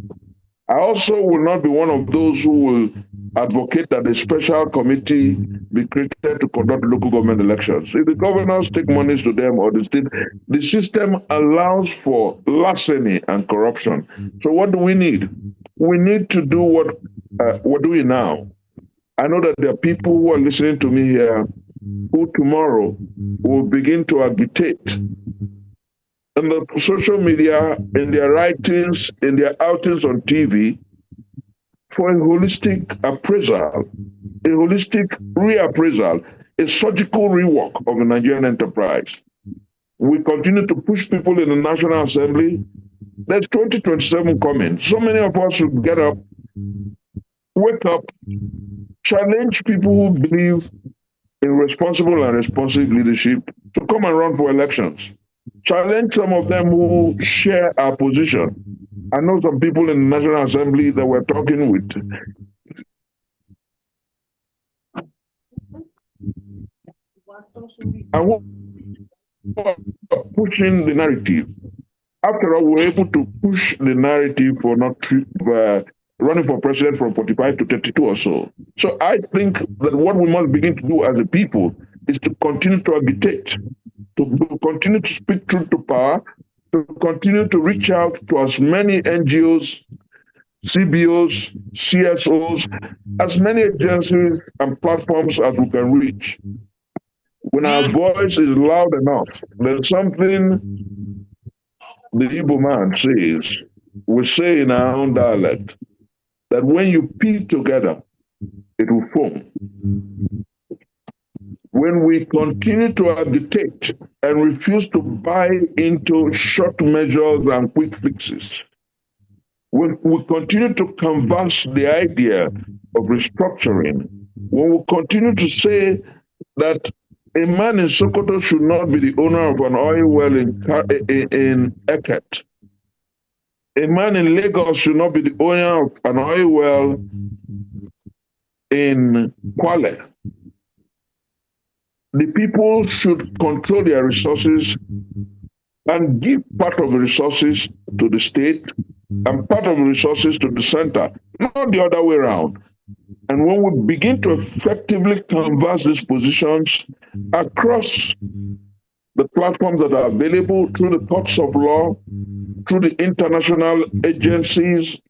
I also will not be one of those who will advocate that a special committee be created to conduct local government elections. If the governors take monies to them or the state, the system allows for larceny and corruption. So what do we need? We need to do what we're doing now. I know that there are people who are listening to me here who tomorrow will begin to agitate in the social media, in their writings, in their outings on TV, for a holistic appraisal, a holistic reappraisal, a surgical rework of the Nigerian enterprise. We continue to push people in the National Assembly. There's 2027 coming. So many of us should get up, wake up, challenge people who believe in responsible and responsive leadership to come and run for elections. Challenge some of them who share our position. I know some people in the National Assembly that we're talking with. And we're pushing the narrative. After all, we're able to push the narrative for not running for president from 45 to 32 or so. So I think that what we must begin to do as a people is to continue to agitate, to continue to speak truth to power, to continue to reach out to as many NGOs, CBOs, CSOs, as many agencies and platforms as we can reach. When our voice is loud enough, there's something the Igbo man says, we say in our own dialect, that when you peel together, it will form. When we continue to agitate and refuse to buy into short measures and quick fixes, when we continue to canvass the idea of restructuring, when we continue to say that a man in Sokoto should not be the owner of an oil well in Eket, a man in Lagos should not be the owner of an oil well in Kwale. The people should control their resources and give part of the resources to the state and part of the resources to the center, not the other way around. And when we begin to effectively canvass these positions across the platforms that are available through the courts of law, through the international agencies,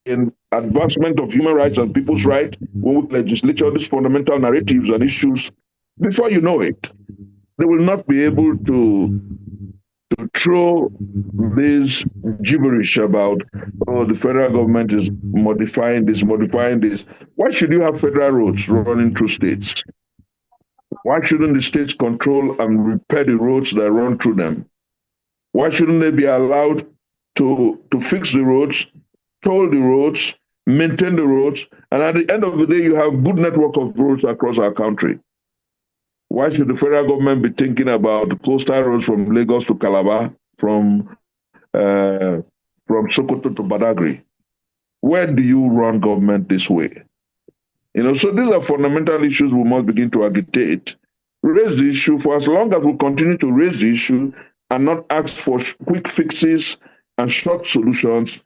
in advancement of human rights and people's rights, when we legislate all these fundamental narratives and issues, before you know it, they will not be able to throw this gibberish about, oh, the federal government is modifying this, modifying this. Why should you have federal roads running through states? Why shouldn't the states control and repair the roads that run through them? Why shouldn't they be allowed to fix the roads, toll the roads, maintain the roads, and at the end of the day, you have good network of roads across our country? Why should the federal government be thinking about coastal roads from Lagos to Calabar, from Sokoto to Badagry? Where do you run government this way? So these are fundamental issues we must begin to agitate, raise the issue. For as long as we continue to raise the issue and not ask for quick fixes and short solutions,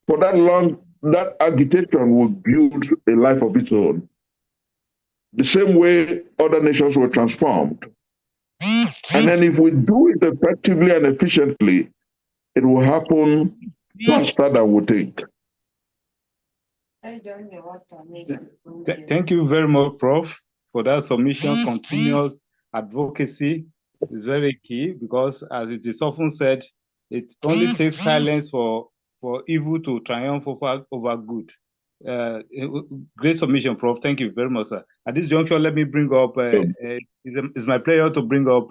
for that long, that agitation will build a life of its own. The same way other nations were transformed. And then if we do it effectively and efficiently, it will happen faster than we think. Thank you very much, Prof, for that submission. Continuous advocacy is very key because, as it is often said, it only takes silence for evil to triumph over good. Great submission, Prof. Thank you very much, sir. At this juncture, let me bring up, it's my pleasure to bring up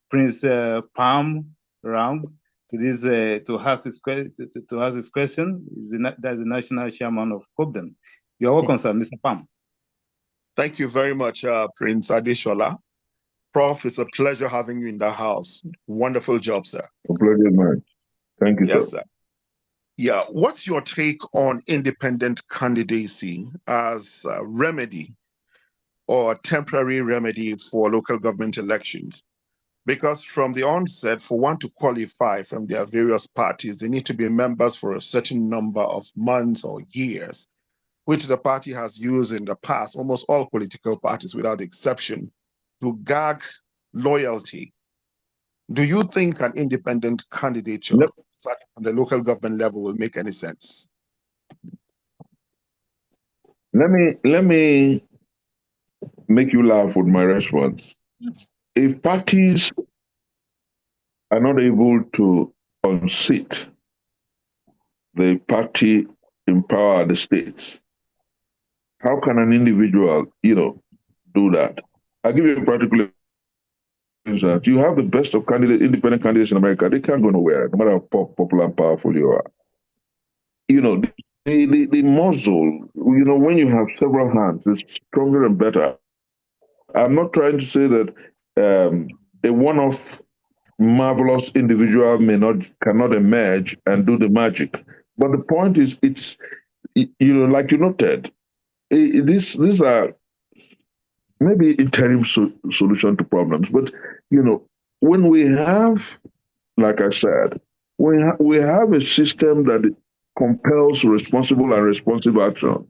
Prince Palm Ram to this to ask his question. That's the national chairman of COPDEM. You're welcome, sir, Mr. Palm. Thank you very much, Prince Adeshola. Prof, it's a pleasure having you in the house. Wonderful job, sir. A pleasure, man. Thank you, yes, sir. Yeah, what's your take on independent candidacy as a remedy or a temporary remedy for local government elections? Because from the onset, for one to qualify from their various parties, they need to be members for a certain number of months or years, which the party has used in the past, almost all political parties without exception, to gag loyalty. Do you think an independent candidature starting on the local government level will make any sense? Let me make you laugh with my response. If parties are not able to unseat the party in power at the states, how can an individual, do that? I'll give you a particular example. You have the best of independent candidates in America. They can't go nowhere, no matter how popular and powerful you are. The muscle, when you have several hands, it's stronger and better. I'm not trying to say that a one-off marvelous individual cannot emerge and do the magic. But the point is, it's, like you noted, these are maybe interim solution to problems. But, when we have, like I said, we have a system that compels responsible and responsive action.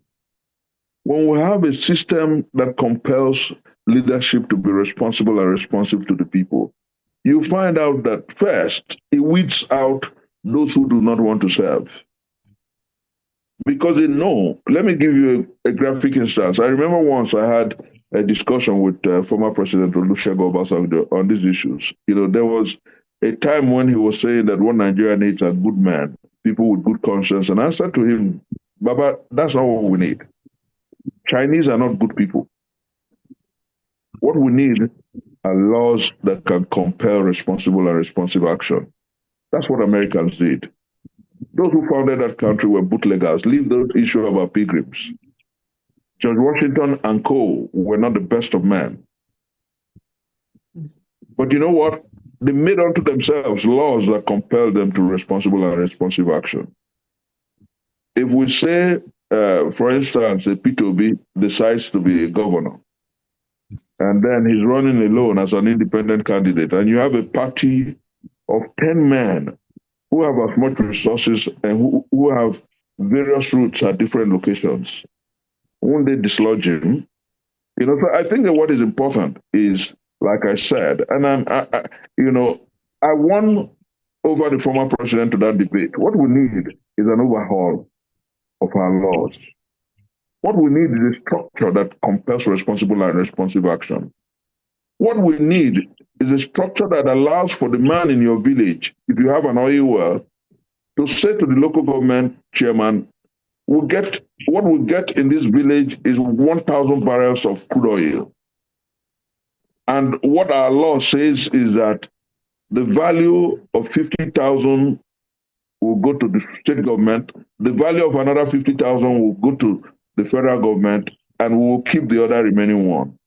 When we have a system that compels leadership to be responsible and responsive to the people, you find out that first, it weeds out those who do not want to serve. Because they know. Let me give you a graphic instance. I remember once I had a discussion with former President Olusegun Obasanjo on these issues. There was a time when he was saying that what Nigeria needs are good men, people with good conscience. And I said to him, Baba, that's not what we need. Chinese are not good people. What we need are laws that can compel responsible and responsive action. That's what Americans did. Those who founded that country were bootleggers. Leave those issues about pilgrims. George Washington and co. were not the best of men. But you know what? They made unto themselves laws that compel them to responsible and responsive action. If we say, for instance, a P2B decides to be a governor, and then he's running alone as an independent candidate, and you have a party of 10 men who have as much resources and who have various routes at different locations, won't they dislodge him? So I think that what is important is, like I said, and I won over the former president to that debate. What we need is an overhaul of our laws. What we need is a structure that compels responsible and responsive action. What we need is a structure that allows for the man in your village, if you have an oil well, to say to the local government chairman, what we get in this village is 1,000 barrels of crude oil. And what our law says is that the value of 50,000 will go to the state government, the value of another 50,000 will go to the federal government, and we will keep the other remaining one.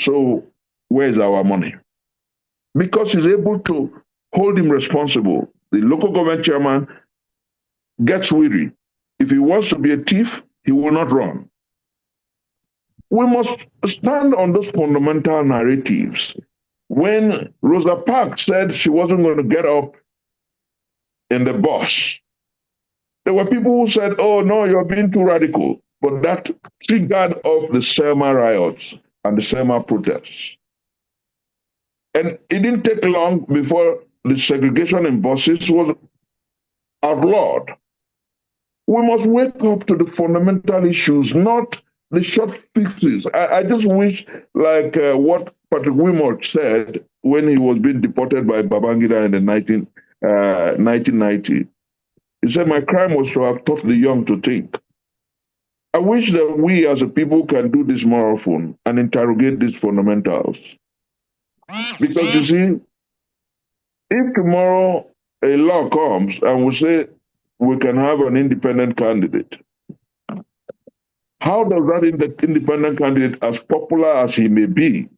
So where is our money? Because he's able to hold him responsible. The local government chairman gets weary. If he wants to be a thief, he will not run. We must stand on those fundamental narratives. When Rosa Parks said she wasn't going to get up in the bus There were people who said, oh, no, you're being too radical. But that triggered off the Selma riots and the Selma protests. And it didn't take long before the segregation in buses was outlawed. We must wake up to the fundamental issues, not the short fixes. I just wish, like what Patrick Wimott said when he was being deported by Babangida in the 1990. He said, my crime was to have taught the young to think. I wish that we as a people can do this more often and interrogate these fundamentals. Because you see, if tomorrow a law comes and we say we can have an independent candidate, how does that independent candidate, as popular as he may be,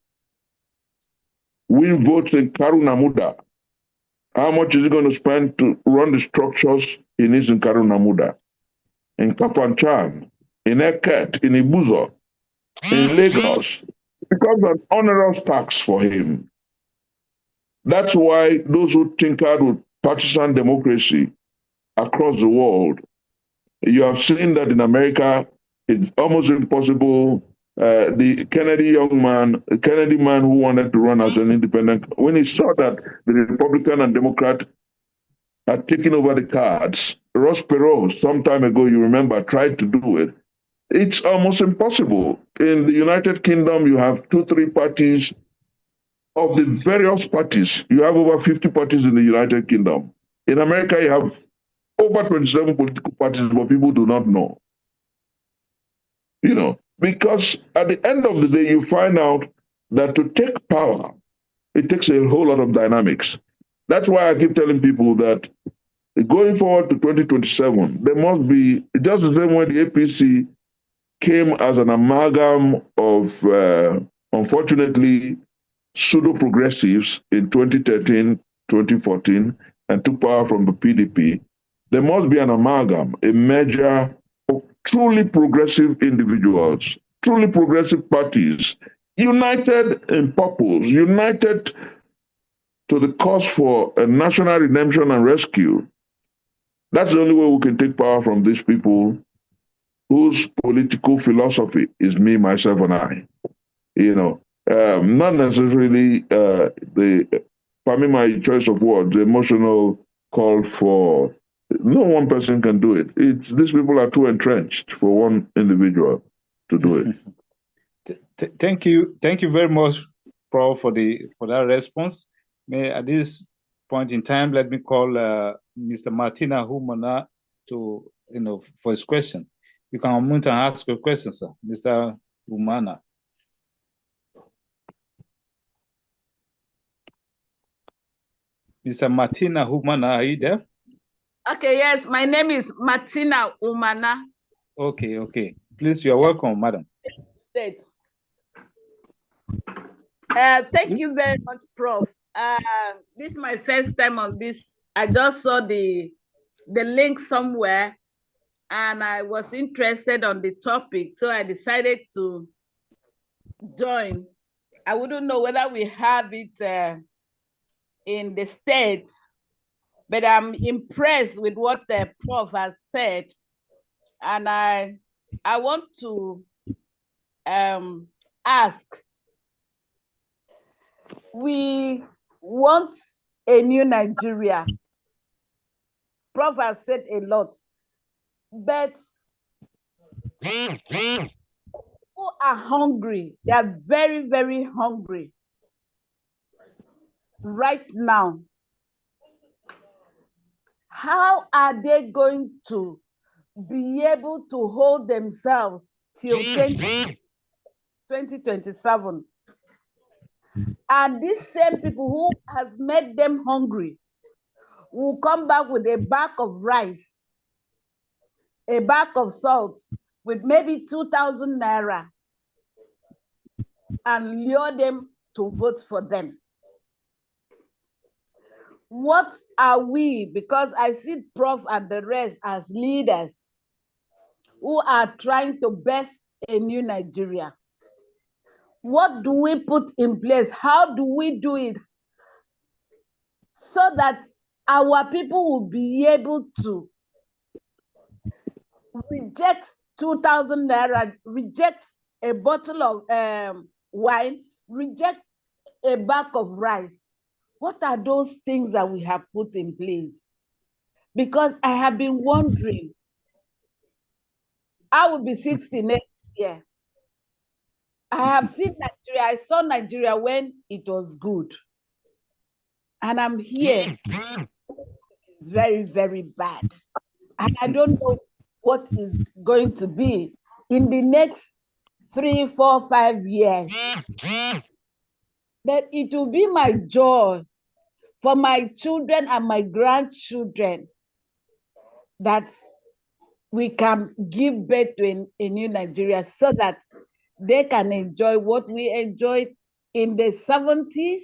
win votes in Karunamuda? How much is he going to spend to run the structures he needs in Karunamuda, in Kafanchan, in Eket, in Ibuzo, in Lagos? It becomes an onerous tax for him. That's why those who tinkered with partisan democracy across the world, you have seen that in America, it's almost impossible. The Kennedy man who wanted to run as an independent, when he saw that the Republican and Democrat had taken over the cards, Ross Perot, some time ago, you remember, tried to do it. It's almost impossible. In the United Kingdom, you have 2-3 parties. Of the various parties, you have over 50 parties in the United Kingdom. In America, you have over 27 political parties, but people do not know. You know, because at the end of the day, you find out that to take power, it takes a whole lot of dynamics. That's why I keep telling people that going forward to 2027, there must be, just the same way the APC came as an amalgam of, unfortunately, pseudo-progressives in 2013, 2014, and took power from the PDP, there must be an amalgam, a merger of truly progressive individuals, truly progressive parties, united in purpose, united to the cause for a national redemption and rescue. That's the only way we can take power from these people whose political philosophy is me, myself, and I. You know, not necessarily pardon my choice of words, the emotional call for, no one person can do it. These people are too entrenched for one individual to do it. Thank you very much, Prof, for that response. At this point in time, let me call Mr. Martina Humana to for his question. You can unmute and ask your question, sir, Mr. Humana. Mr. Martina Humana, are you there? Okay, yes, my name is Martina Humana. Okay. Please, you are welcome, madam. State. Thank you very much, Prof. This is my first time on this. I just saw the link somewhere, and I was interested on the topic, so I decided to join. I wouldn't know whether we have it in the state, but I'm impressed with what the Prof has said, and I want to ask. We want a new Nigeria. Prof has said a lot, but people are hungry. They are very, very hungry right now. How are they going to be able to hold themselves till 2027? And these same people who has made them hungry will come back with a bag of rice, a bag of salt with maybe 2,000 naira and lure them to vote for them. What are we? Because I see Prof and the rest as leaders who are trying to birth a new Nigeria. What do we put in place? How do we do it so that our people will be able to reject 2,000 naira, reject a bottle of wine, reject a bag of rice. What are those things that we have put in place? Because I have been wondering, I will be 60 next year. I have seen Nigeria, I saw Nigeria when it was good. And I'm here. It's very, very bad. And I don't know what is going to be in the next 3, 4, 5 years. But it will be my joy for my children and my grandchildren that we can give birth to a new Nigeria so that they can enjoy what we enjoyed in the 70s,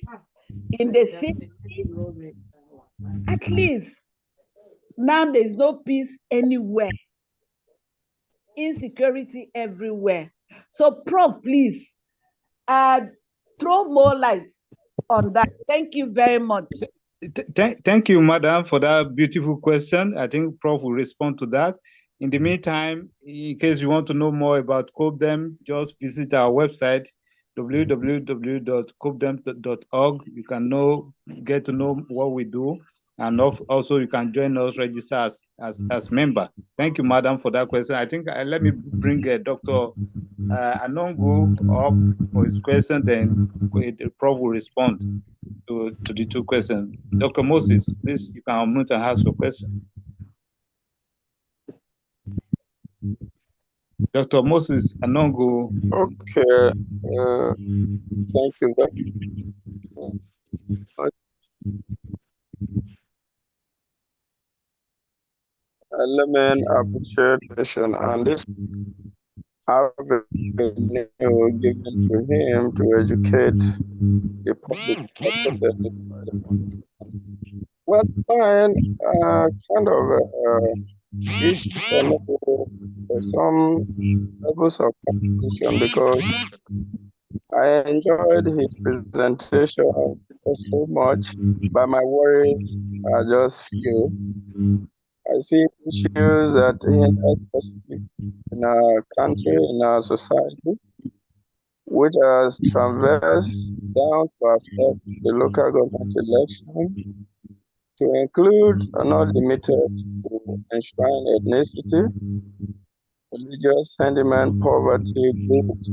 in the 60s. At least now there's no peace anywhere, insecurity everywhere. So, Prof, please throw more light on that. Thank you very much. Thank you, Madam, for that beautiful question. I think Prof will respond to that. In the meantime, in case you want to know more about COPDEM, just visit our website, www.copdem.org. You can get to know what we do, and also you can join us, register as member. Thank you, Madam, for that question. I think let me bring Dr. Anongo up for his question, then the Prof will respond to the two questions. Dr. Moses, please, you can unmute and ask your question. Dr. Moses Anongo. Okay. Thank you very much. Element appreciation and this avenue given to him to educate the public. Well, fine, kind of issue for some levels of competition because I enjoyed his presentation so much, but my worries are just few. I see issues that impact positive in our country, in our society, which has traversed down to affect the local government election, to include not limited to enshrine ethnicity, religious sentiment, poverty, greed.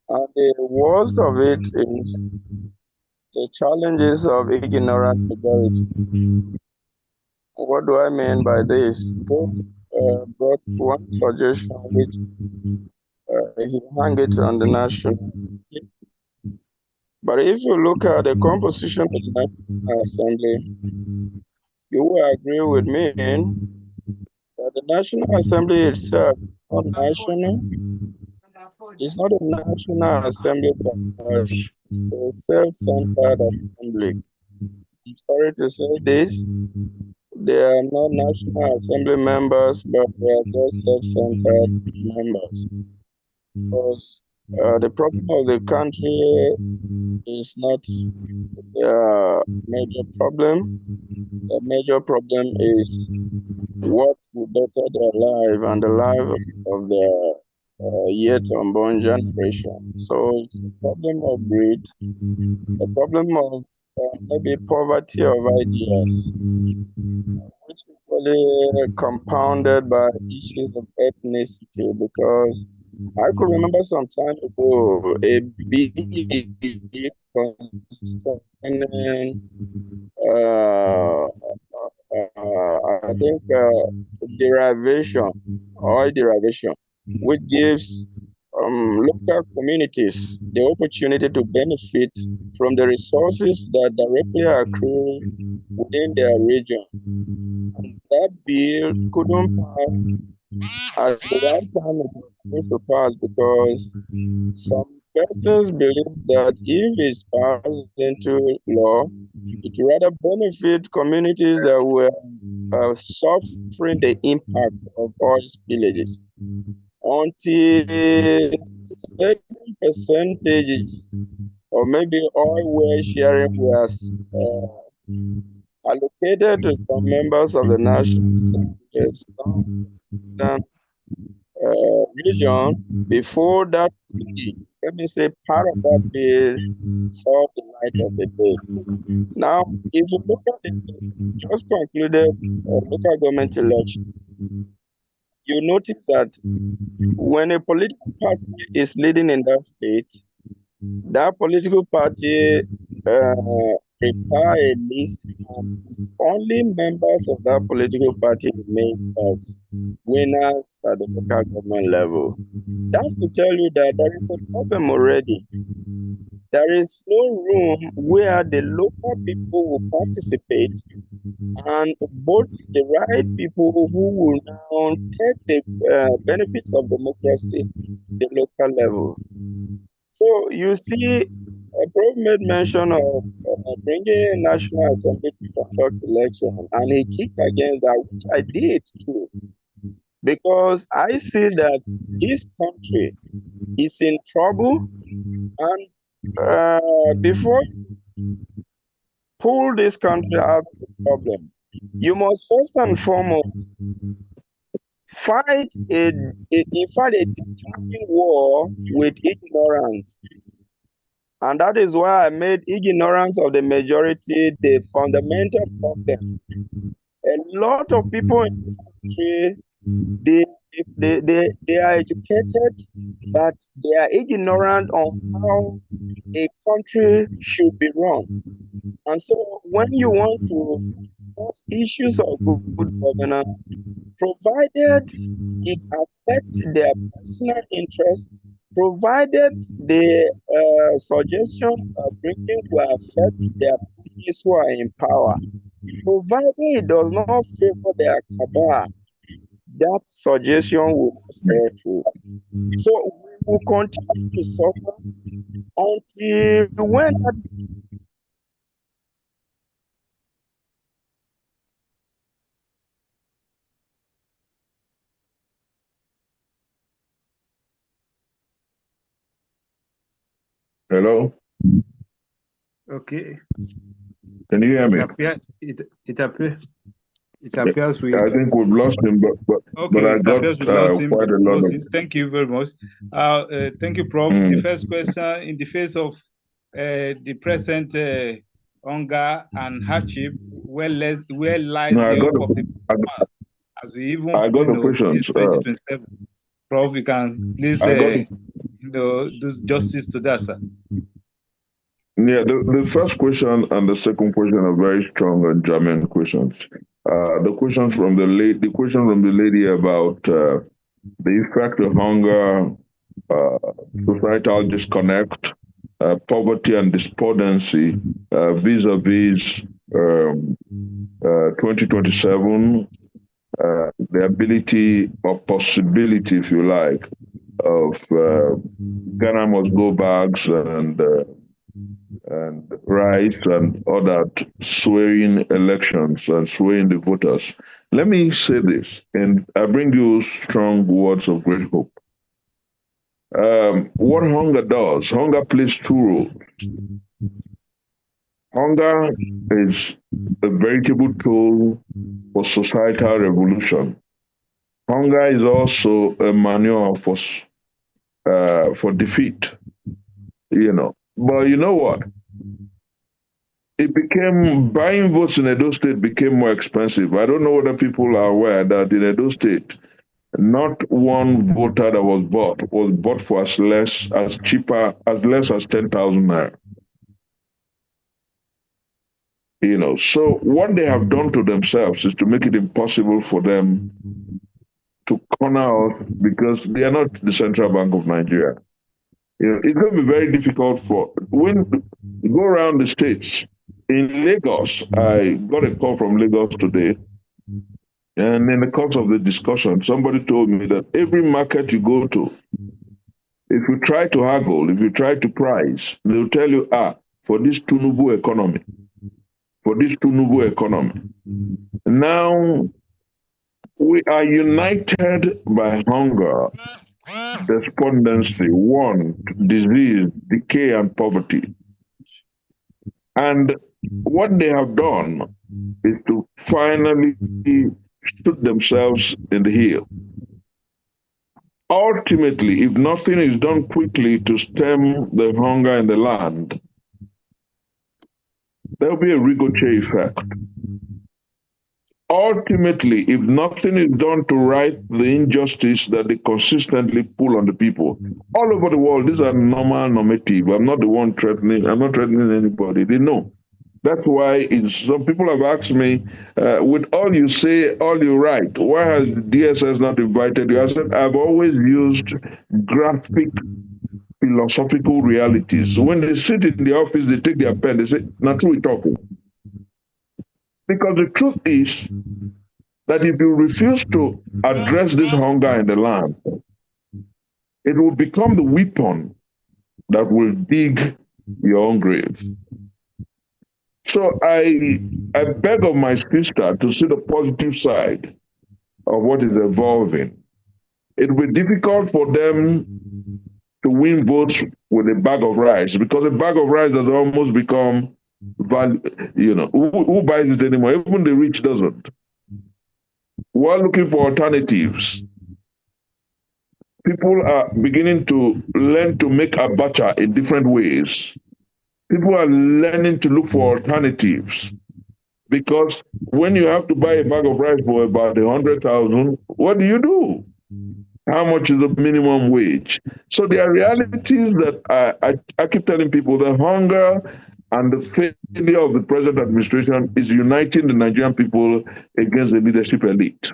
And the worst of it is the challenges of ignorant majority. What do I mean by this? Both brought one suggestion which he hung it on the National Assembly. But if you look at the composition of the National Assembly, you will agree with me that the National Assembly itself is not national. It's not a National Assembly, but a self-centered assembly. I'm sorry to say this. They are not National Assembly members, but they are just self-centered members. Because the problem of the country is not a major problem. The major problem is what will better their life and the life of their yet unborn generation. So it's a problem of greed, a problem of maybe poverty of ideas, which is really compounded by issues of ethnicity, because I could remember some time ago a big concerning I think derivation, which gives local communities the opportunity to benefit from the resources that directly accrue within their region. And that bill couldn't pass at the right time it was supposed to pass, because some persons believe that if it's passed into law, it will rather benefit communities that were suffering the impact of oil spillages, until certain percentages or maybe oil well sharing was allocated to some members of the National Assembly. region before that, let me say, part of that bill saw the light of the day. Now, if you look at the just concluded local government election, you notice that when a political party is leading in that state, that political party prepare a list, and it's only members of that political party remain as winners at the local government level. That's to tell you that there is a problem already. There is no room where the local people will participate and vote the right people who will now take the benefits of democracy at the local level. So you see, Prof made mention of bringing National Assembly to conduct election, and he kicked against that, which I did too, because I see that this country is in trouble, and before you pull this country out of the problem, you must first and foremost fight a determined war with ignorance. And that is why I made ignorance of the majority the fundamental problem. A lot of people in this country, they are educated, but they are ignorant on how a country should be run. And so when you want to discuss issues of good governance, provided it affects their personal interest, provided the suggestion bringing will affect their families who are in power, provided it does not favor their cabal, that suggestion will not stay through. So we will continue to suffer until when that Hello? Okay. Can you hear me? It appears we. I think we've lost him, but I got quite a lot Moses, thank you very much. Thank you, Prof. The first question: in the face of the present hunger and hardship, where lies the hope of the farmer as we even I got the questions. 2027? Prof, you can please do justice to that, sir. Yeah, the first question and the second question are very strong and germane questions. The question from the lady about the effect of hunger, societal disconnect, poverty and despondency vis-a-vis 2027, the ability or possibility, if you like, of Ghana must go bags and rights and other swaying elections and swaying the voters. Let me say this, and I bring you strong words of great hope. What hunger does, hunger plays two roles. Hunger is a veritable tool for societal revolution. Hunger is also a manual for defeat, But you know what? It became, buying votes in Edo State became more expensive. I don't know whether people are aware that in Edo State, not one voter that was bought for as less as 10,000 naira. So what they have done to themselves is to make it impossible for them to corner us because they are not the Central Bank of Nigeria. It's going to be very difficult when you go around the states. In Lagos, I got a call from Lagos today, and in the course of the discussion, somebody told me that every market you go to, if you try to haggle, if you try to price, they'll tell you, for this Tinubu economy. Now, we are united by hunger, despondency, want, disease, decay, and poverty. And what they have done is to finally shoot themselves in the heel. ultimately, if nothing is done quickly to stem the hunger in the land, there'll be a ricochet effect. Ultimately, if nothing is done to right the injustice that they consistently pull on the people all over the world, these are normative. I'm not the one threatening. I'm not threatening anybody. They know. That's why some people have asked me, with all you say, all you write, why has DSS not invited you? I said, I've always used graphic philosophical realities. So when they sit in the office, they take their pen, they say, not true, we talking. Because the truth is that if you refuse to address this hunger in the land, it will become the weapon that will dig your own grave. So I beg of my sister to see the positive side of what is evolving. It will be difficult for them to win votes with a bag of rice, because a bag of rice has almost become value. You know, who buys it anymore? Even the rich doesn't. We're looking for alternatives. People are beginning to learn to make abacha in different ways. People are learning to look for alternatives, because when you have to buy a bag of rice for about 100,000, what do? How much is the minimum wage? So there are realities that I keep telling people: the hunger and the failure of the present administration is uniting the Nigerian people against the leadership elite.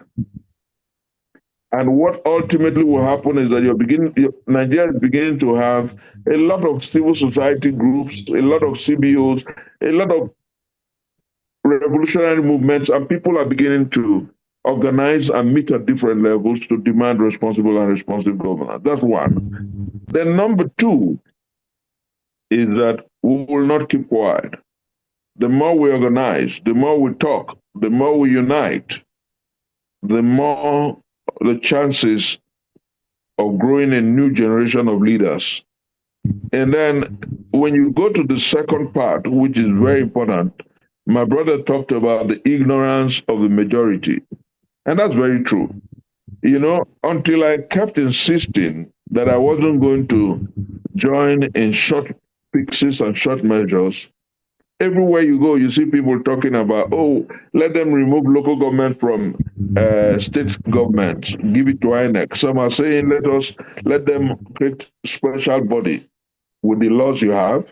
And what ultimately will happen is that Nigeria is beginning to have a lot of civil society groups, a lot of CBOs, a lot of revolutionary movements, and people are beginning to organize and meet at different levels to demand responsible and responsive governance. That's one. Then number two is that we will not keep quiet. The more we organize, the more we talk, the more we unite, the more the chances of growing a new generation of leaders. And then when you go to the second part, which is very important, my brother talked about the ignorance of the majority. And that's very true. You know, until I kept insisting that I wasn't going to join in short fixes and short measures, everywhere you go, you see people talking about, oh, let them remove local government from state governments, give it to INEC. Some are saying, let them create special body with the laws you have.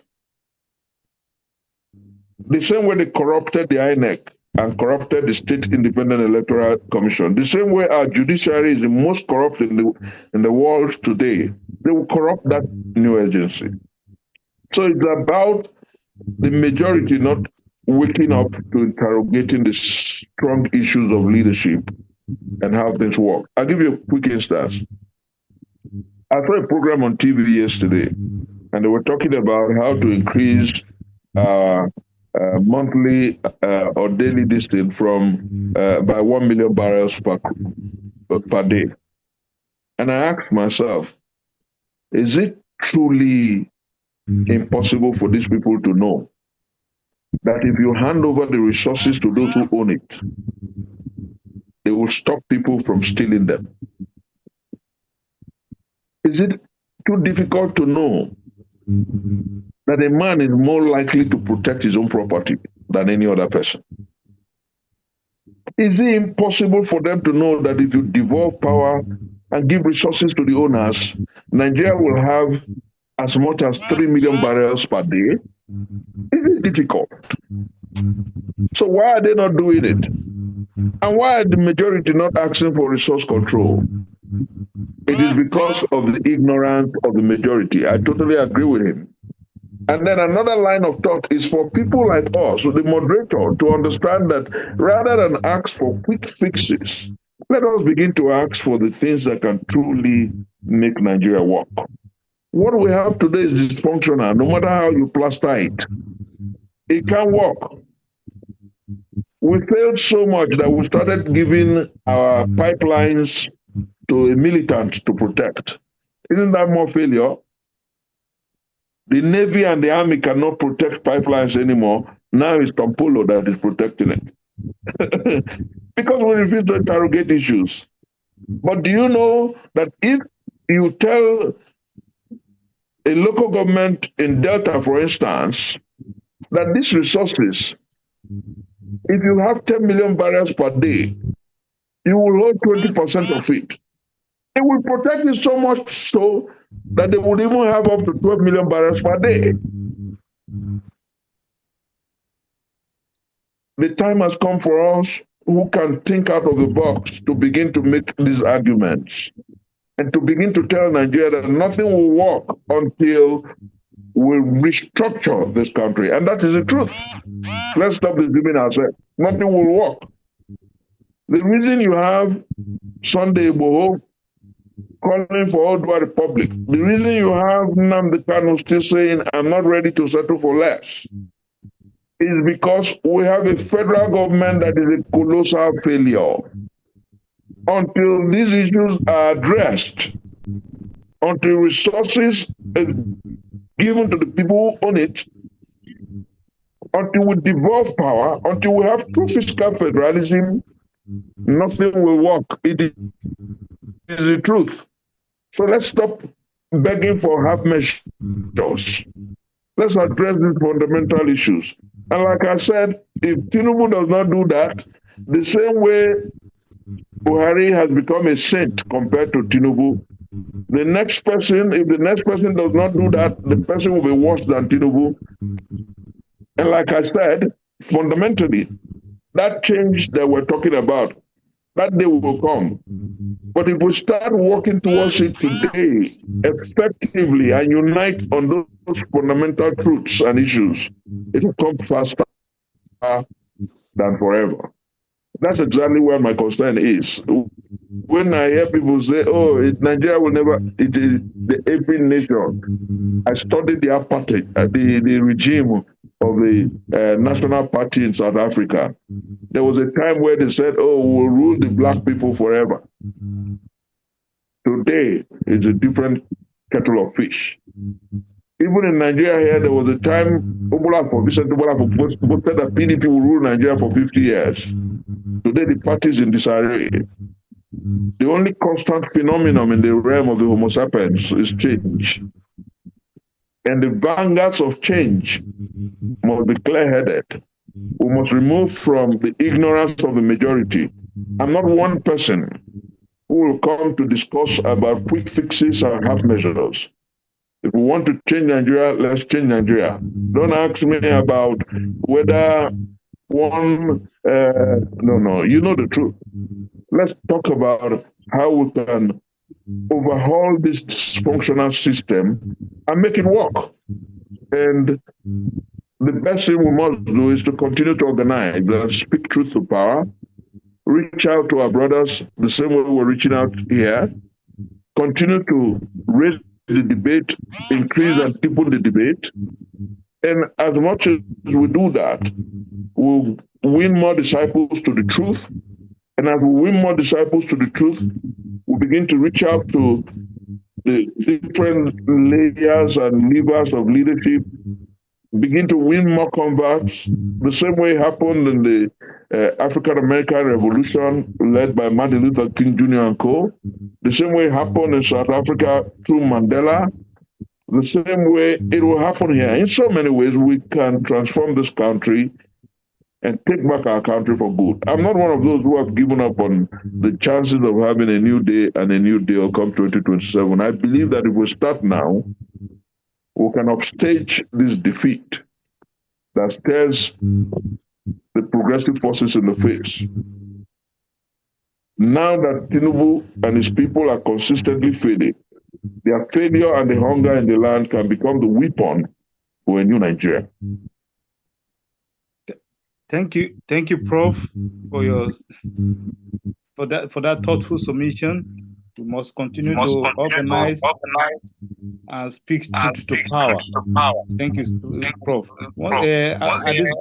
The same way they corrupted the INEC and corrupted the State Independent Electoral Commission, the same way our judiciary is the most corrupt in the world today, they will corrupt that new agency. So it's about the majority not waking up to interrogating the strong issues of leadership and how things work. I'll give you a quick instance. I saw a program on TV yesterday, and they were talking about how to increase monthly or daily distance from by 1 million barrels per day. And I asked myself, is it truly impossible for these people to know that if you hand over the resources to those who own it, they will stop people from stealing them? Is it too difficult to know that a man is more likely to protect his own property than any other person? Is it impossible for them to know that if you devolve power and give resources to the owners, Nigeria will have as much as 3 million barrels per day? Is it difficult? So why are they not doing it? And why are the majority not asking for resource control? It is because of the ignorance of the majority. I totally agree with him. And then another line of thought is for people like us, so the moderator, to understand that rather than ask for quick fixes, let us begin to ask for the things that can truly make Nigeria work. What we have today is dysfunctional. No matter how you plaster it, it can't work. We failed so much that we started giving our pipelines to a militant to protect. Isn't that more failure? The Navy and the Army cannot protect pipelines anymore. Now it's Kampolo that is protecting it. Because we refuse to interrogate issues. But do you know that if You tell a local government in Delta, for instance, that these resources, if you have 10 million barrels per day, you will hold 20% of it. It will protect it so much so that they would even have up to 12 million barrels per day. The time has come for us who can think out of the box to begin to make these arguments and to begin to tell Nigeria that nothing will work until we restructure this country. And that is the truth. Let's stop deceiving ourselves. Nothing will work. The reason you have Sunday Igboho calling for Odua Republic, the reason you have Nnamdi Kanu still saying, I'm not ready to settle for less, is because we have a federal government that is a colossal failure. Until these issues are addressed, until resources are given to the people who own it, until we devolve power, until we have true fiscal federalism, nothing will work. It is the truth. So let's stop begging for half measures. Let's address these fundamental issues. And like I said, if Tinubu does not do that, the same way Buhari has become a saint compared to Tinubu, the next person, if the next person does not do that, the person will be worse than Tinubu. And like I said, fundamentally, that change that we're talking about, that day will come. But if we start working towards it today effectively and unite on those fundamental truths and issues, it will come faster than forever. That's exactly where my concern is. When I hear people say, oh, Nigeria will never, it is the every nation. I studied the apartheid, the regime of the National Party in South Africa. There was a time where they said, oh, we'll rule the black people forever. Today, it's a different kettle of fish. Even in Nigeria here, there was a time Vicente Obolafo said that PDP will rule Nigeria for 50 years. Today, the party is in disarray. The only constant phenomenon in the realm of the Homo sapiens is change. And the vanguards of change must be clear-headed. We must remove from the ignorance of the majority. I'm not one person who will come to discuss about quick fixes and half measures. If we want to change Nigeria, let's change Nigeria. Don't ask me about whether one, no, you know the truth. Let's talk about how we can overhaul this dysfunctional system and make it work. And the best thing we must do is to continue to organize and speak truth to power, reach out to our brothers the same way we're reaching out here, continue to raise the debate, increase and deepen the debate. And as much as we do that, we'll win more disciples to the truth. And as we win more disciples to the truth, we begin to reach out to the different layers and levers of leadership, begin to win more converts, the same way it happened in the African American Revolution led by Martin Luther King Jr. and co. The same way it happened in South Africa through Mandela. The same way it will happen here. In so many ways, we can transform this country and take back our country for good. I'm not one of those who have given up on the chances of having a new day and a new deal come 2027. I believe that if we start now, we can upstage this defeat that stares the progressive forces in the face. Now that Tinubu and his people are consistently failing, their failure and the hunger in the land can become the weapon for a new Nigeria. Thank you, Prof, for that thoughtful submission. We must continue to organize and speak truth to power. Thank you, Prof. At this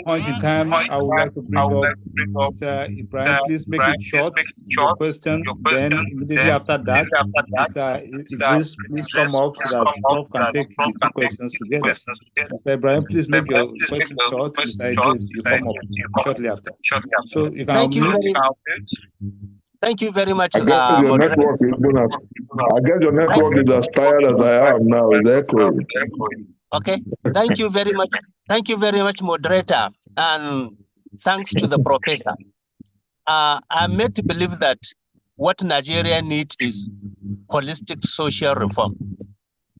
point in time, I would like to bring up Mr. Ibrahim. Please make it short, your question. Then immediately after that, Mr. Idris, please come up so that Prof can take the two questions together. Mr. Ibrahim, please make your question short. Mr. Idris, you come up shortly after. So you can unmute. Thank you very much, I guess your moderator. network is even as, I guess your network is as tired as I am now. It's echoing. Okay. Thank you very much. Thank you very much, moderator. And thanks to the professor. I'm made to believe that what Nigeria needs is holistic social reform.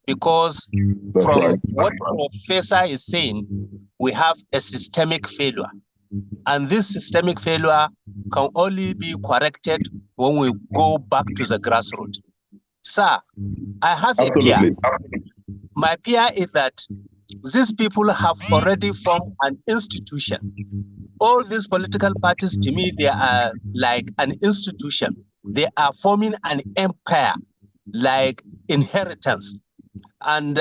Because That's from right. what Professor is saying, we have a systemic failure. And this systemic failure can only be corrected when we go back to the grassroots. Sir, I have a peer. My peer is that these people have already formed an institution. All these political parties, to me, they are like an institution. They are forming an empire, like inheritance. And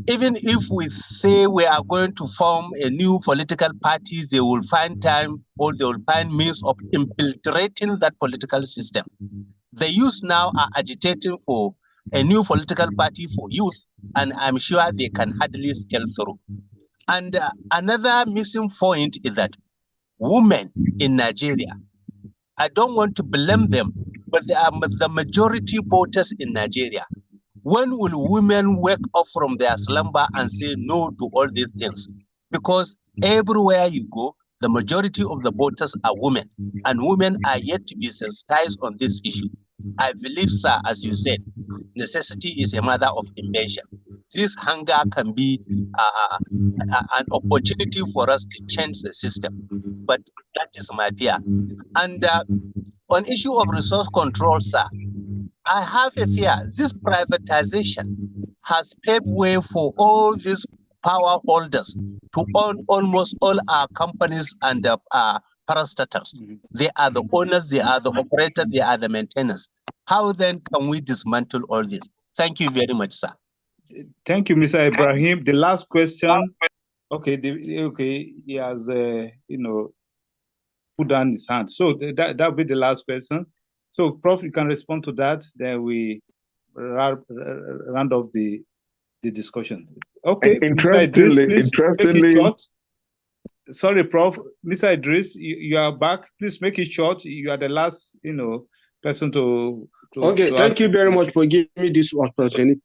even if we say we are going to form a new political party, they will find time or they will find means of infiltrating that political system. The youth now are agitating for a new political party for youth, and I'm sure they can hardly scale through. And another missing point is that women in Nigeria, I don't want to blame them, but they are the majority voters in Nigeria. When will women wake up from their slumber and say no to all these things? Because everywhere you go, the majority of the voters are women, and women are yet to be sensitized on this issue. I believe, sir, as you said, necessity is a mother of invention. This hunger can be an opportunity for us to change the system, but that is my fear. And on issue of resource control, sir, I have a fear. This privatization has paved way for all these power holders to own almost all our companies and parastatals. They are the owners, they are the operators, they are the maintainers. How then can we dismantle all this? Thank you very much, sir. Thank you, Mr. Ibrahim. The last question. Okay, he has put down his hand. So that'll be the last question. So, Prof, you can respond to that. Then we round off the discussion. Okay, Mr. Idris, please make it short. Sorry, Prof. Mr. Idris, you are back. Please make it short. You are the last, person to okay, thank you very much for giving me this opportunity.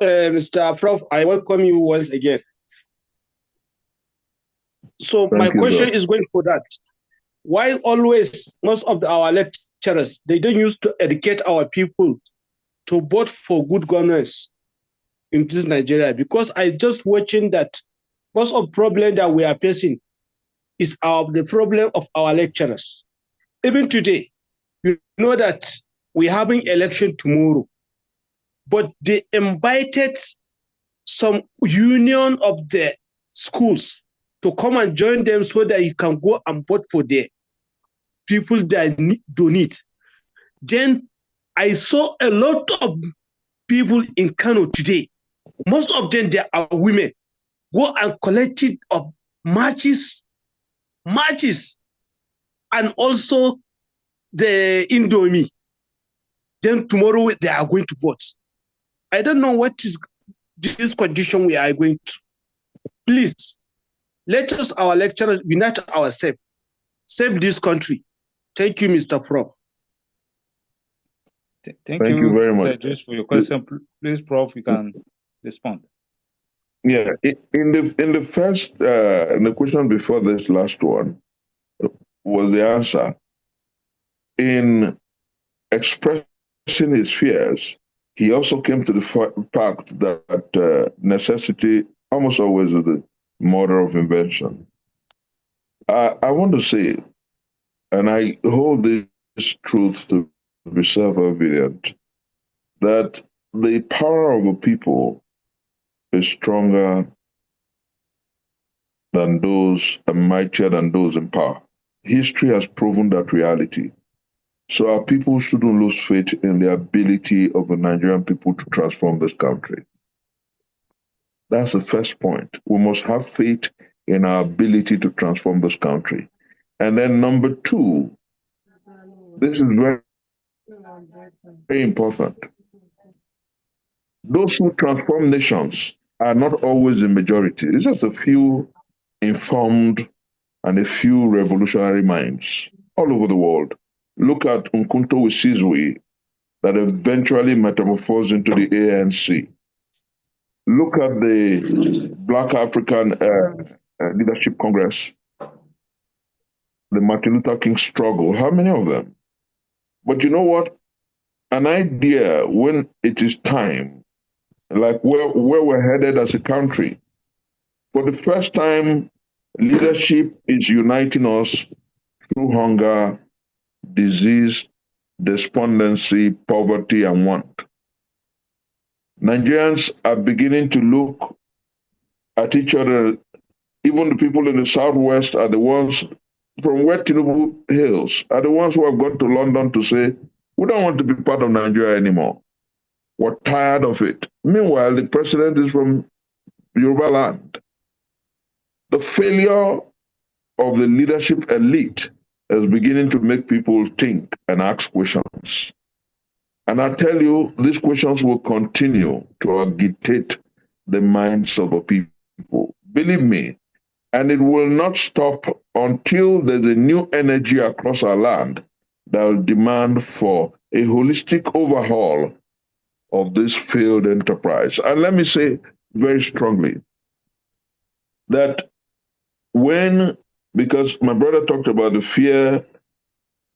Mr. Prof, I welcome you once again. So my question is going for that. Why always most of our lecturers, they don't use to educate our people to vote for good governance in this Nigeria? Because I just watching that most of the problem that we are facing is the problem of our lecturers. Even today, you know that we're having election tomorrow, but they invited some union of the schools to come and join them so that you can go and vote for the people that donate. Then I saw a lot of people in Kano today. Most of them, they are women. Go and collect it of matches, and also the Indomie. Then tomorrow they are going to vote. I don't know what is this condition we are going to. Please, let us, our lecturers, unite ourselves. Save this country. Thank you, Mr. Prof. Thank you very much for your question. Please, Prof, you can respond. Yeah, in the first in the question before this last one was the answer. In expressing his fears, he also came to the fact that necessity almost always is the mother of invention. I want to say, and I hold this truth to be self-evident, that the power of a people is stronger than those and mightier than those in power. History has proven that reality. So our people shouldn't lose faith in the ability of the Nigerian people to transform this country. That's the first point. We must have faith in our ability to transform this country. And then number two, this is very, very important. Those who transform nations are not always the majority. It's just a few informed and a few revolutionary minds. all over the world. Look at Umkhonto Wesizwe that eventually metamorphosed into the ANC. Look at the Black African Leadership Congress, the Martin Luther King struggle. How many of them? But you know what? An idea when it is time, like where we're headed as a country, for the first time, leadership is uniting us through hunger, disease, despondency, poverty, and want. Nigerians are beginning to look at each other. Even the people in the Southwest are the ones from where Tinubu hails, are the ones who have gone to London to say, we don't want to be part of Nigeria anymore. We're tired of it. Meanwhile, the president is from Yoruba land. The failure of the leadership elite is beginning to make people think and ask questions. And I tell you, these questions will continue to agitate the minds of the people. Believe me, and it will not stop until there's a new energy across our land that will demand for a holistic overhaul of this failed enterprise. And let me say very strongly that because my brother talked about the fear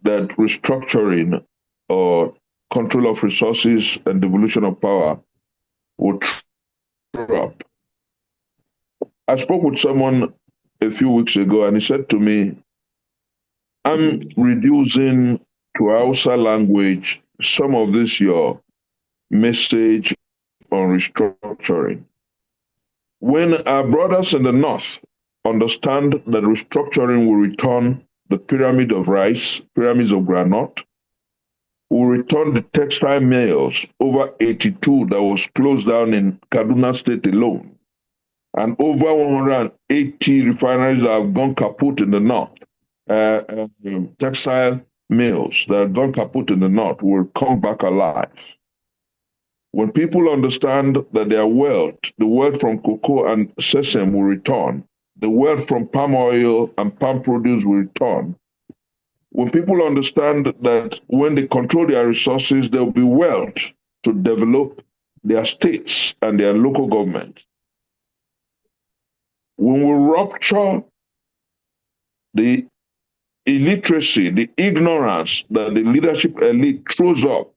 that restructuring or control of resources and devolution of power would throw up. I spoke with someone a few weeks ago and he said to me, I'm reducing to Hausa language some of this your message on restructuring. When our brothers in the North understand that restructuring will return the pyramid of rice, pyramids of granite, will return the textile mills, over 82 that was closed down in Kaduna State alone, and over 180 refineries that have gone kaput in the North, textile mills that have gone kaput in the North will come back alive. When people understand that their wealth, the wealth from cocoa and sesame will return, the wealth from palm oil and palm produce will return. When people understand that when they control their resources, there will be wealth to develop their states and their local governments. When we rupture the illiteracy, the ignorance that the leadership elite throws up,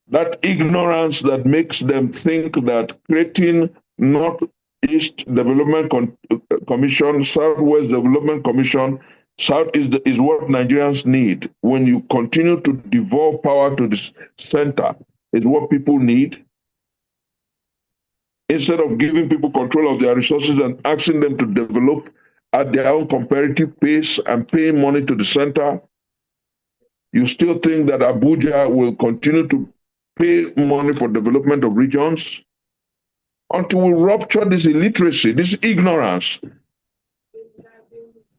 that ignorance that makes them think that creating Northeast Development Commission, Southwest Development Commission, Southeast is what Nigerians need. When you continue to devolve power to the center, is what people need. Instead of giving people control of their resources and asking them to develop at their own comparative pace and paying money to the center, you still think that Abuja will continue to pay money for development of regions until we rupture this illiteracy, this ignorance.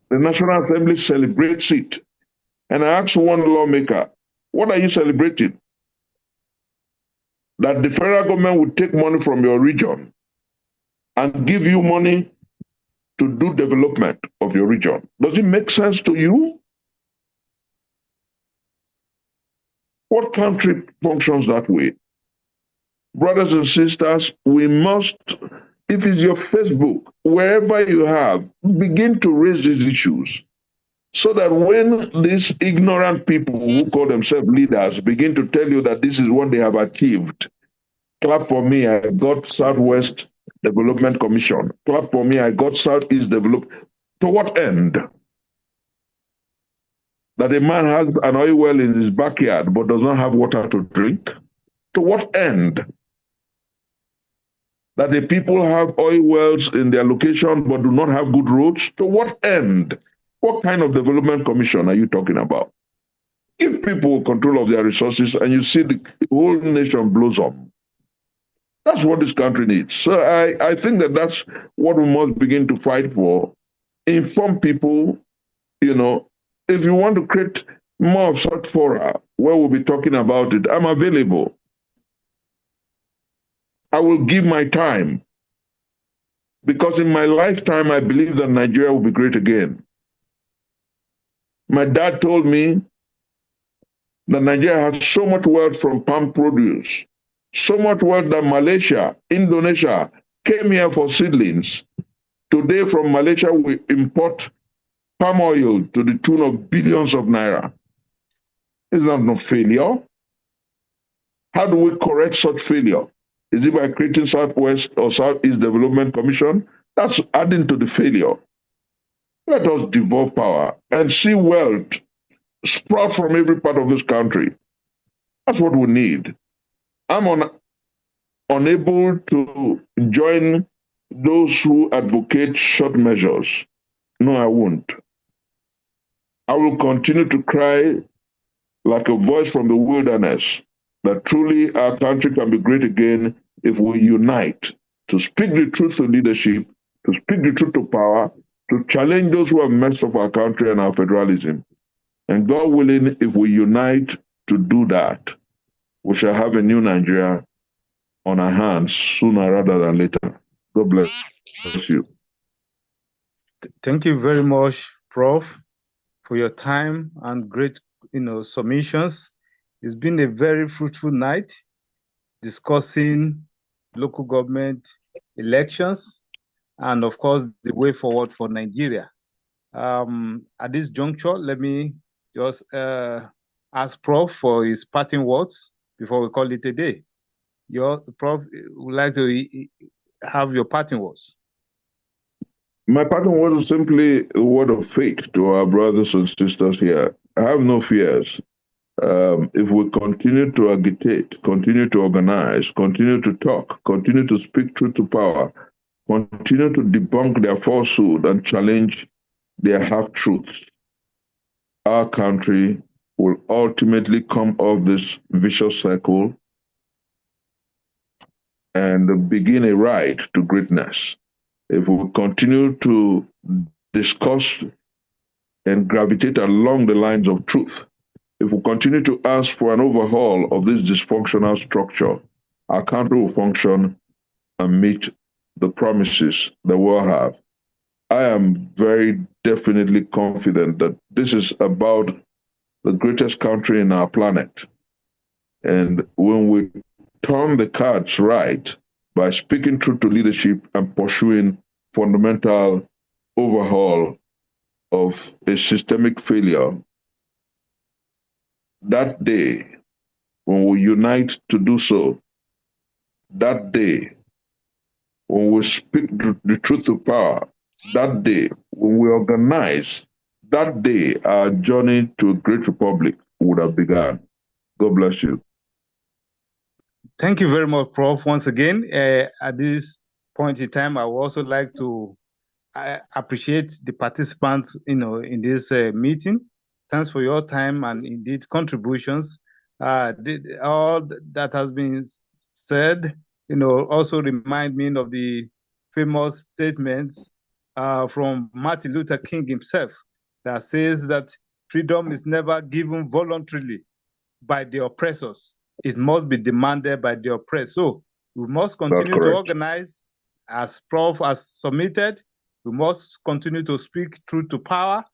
The National Assembly celebrates it. And I asked one lawmaker, what are you celebrating? That the federal government would take money from your region and give you money to do development of your region. Does it make sense to you? What country functions that way? Brothers and sisters, we must, if it's your Facebook, wherever you have, begin to raise these issues so that when these ignorant people who call themselves leaders begin to tell you that this is what they have achieved, clap for me, I got Southwest Development Commission. Clap for me, I got Southeast Development. To what end? That a man has an oil well in his backyard but does not have water to drink? To what end? That the people have oil wells in their location but do not have good roads? To what end? What kind of development commission are you talking about? Give people control of their resources and you see the whole nation blossom. That's what this country needs. So I think that that's what we must begin to fight for. Inform people, if you want to create more of such fora where we'll be talking about it, I'm available. I will give my time. Because in my lifetime, I believe that Nigeria will be great again. My dad told me that Nigeria has so much wealth from palm produce, so much wealth that Malaysia, Indonesia came here for seedlings. Today from Malaysia, we import palm oil to the tune of billions of naira. Is that not failure? How do we correct such failure? Is it by creating Southwest or Southeast Development Commission? That's adding to the failure. Let us devolve power and see wealth sprout from every part of this country. That's what we need. I'm unable to join those who advocate short measures. No, I won't. I will continue to cry like a voice from the wilderness that truly our country can be great again if we unite to speak the truth to leadership, to speak the truth to power, to challenge those who have messed up our country and our federalism. And God willing, if we unite to do that, we shall have a new Nigeria on our hands sooner rather than later. God bless you. Thank you very much, Prof, for your time and great, submissions. It's been a very fruitful night discussing local government elections and, of course, the way forward for Nigeria. At this juncture, let me just ask Prof for his parting words before we call it a day. Prof would like to have your parting words. My parting word is simply a word of faith to our brothers and sisters here. I have no fears. If we continue to agitate, continue to organize, continue to talk, continue to speak truth to power, continue to debunk their falsehood and challenge their half-truths, our country will ultimately come off this vicious cycle and begin a ride to greatness. If we continue to discuss and gravitate along the lines of truth, if we continue to ask for an overhaul of this dysfunctional structure, our country will function and meet the promises that we'll have. I am very definitely confident that this is about the greatest country in our planet. And when we turn the cards right by speaking truth to leadership and pursuing fundamental overhaul of a systemic failure, that day, when we unite to do so, that day, when we speak the truth to power, that day, when we organize, that day, our journey to a great republic would have begun. God bless you. Thank you very much, Prof. Once again, at this point in time, I would also like to appreciate the participants, in this meeting. Thanks for your time and indeed contributions. All that has been said, also remind me of the famous statements from Martin Luther King himself that says that freedom is never given voluntarily by the oppressors. It must be demanded by the oppressed. So we must continue to organize as Prof has submitted. We must continue to speak truth to power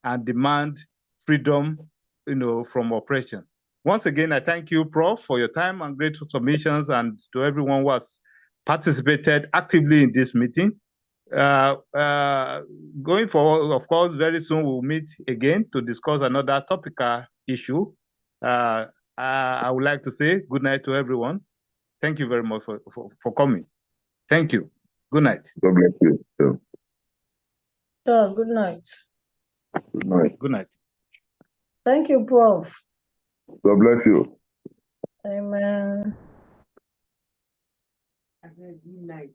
and demand freedom, from oppression. Once again, I thank you, Prof, for your time and great submissions, and to everyone who has participated actively in this meeting. Going forward, of course, very soon we'll meet again to discuss another topical issue. I would like to say good night to everyone. Thank you very much for coming. Thank you. Good night. God bless you. Yeah, good night. Good night. Good night. Thank you, Prof. God bless you. Amen. Good night.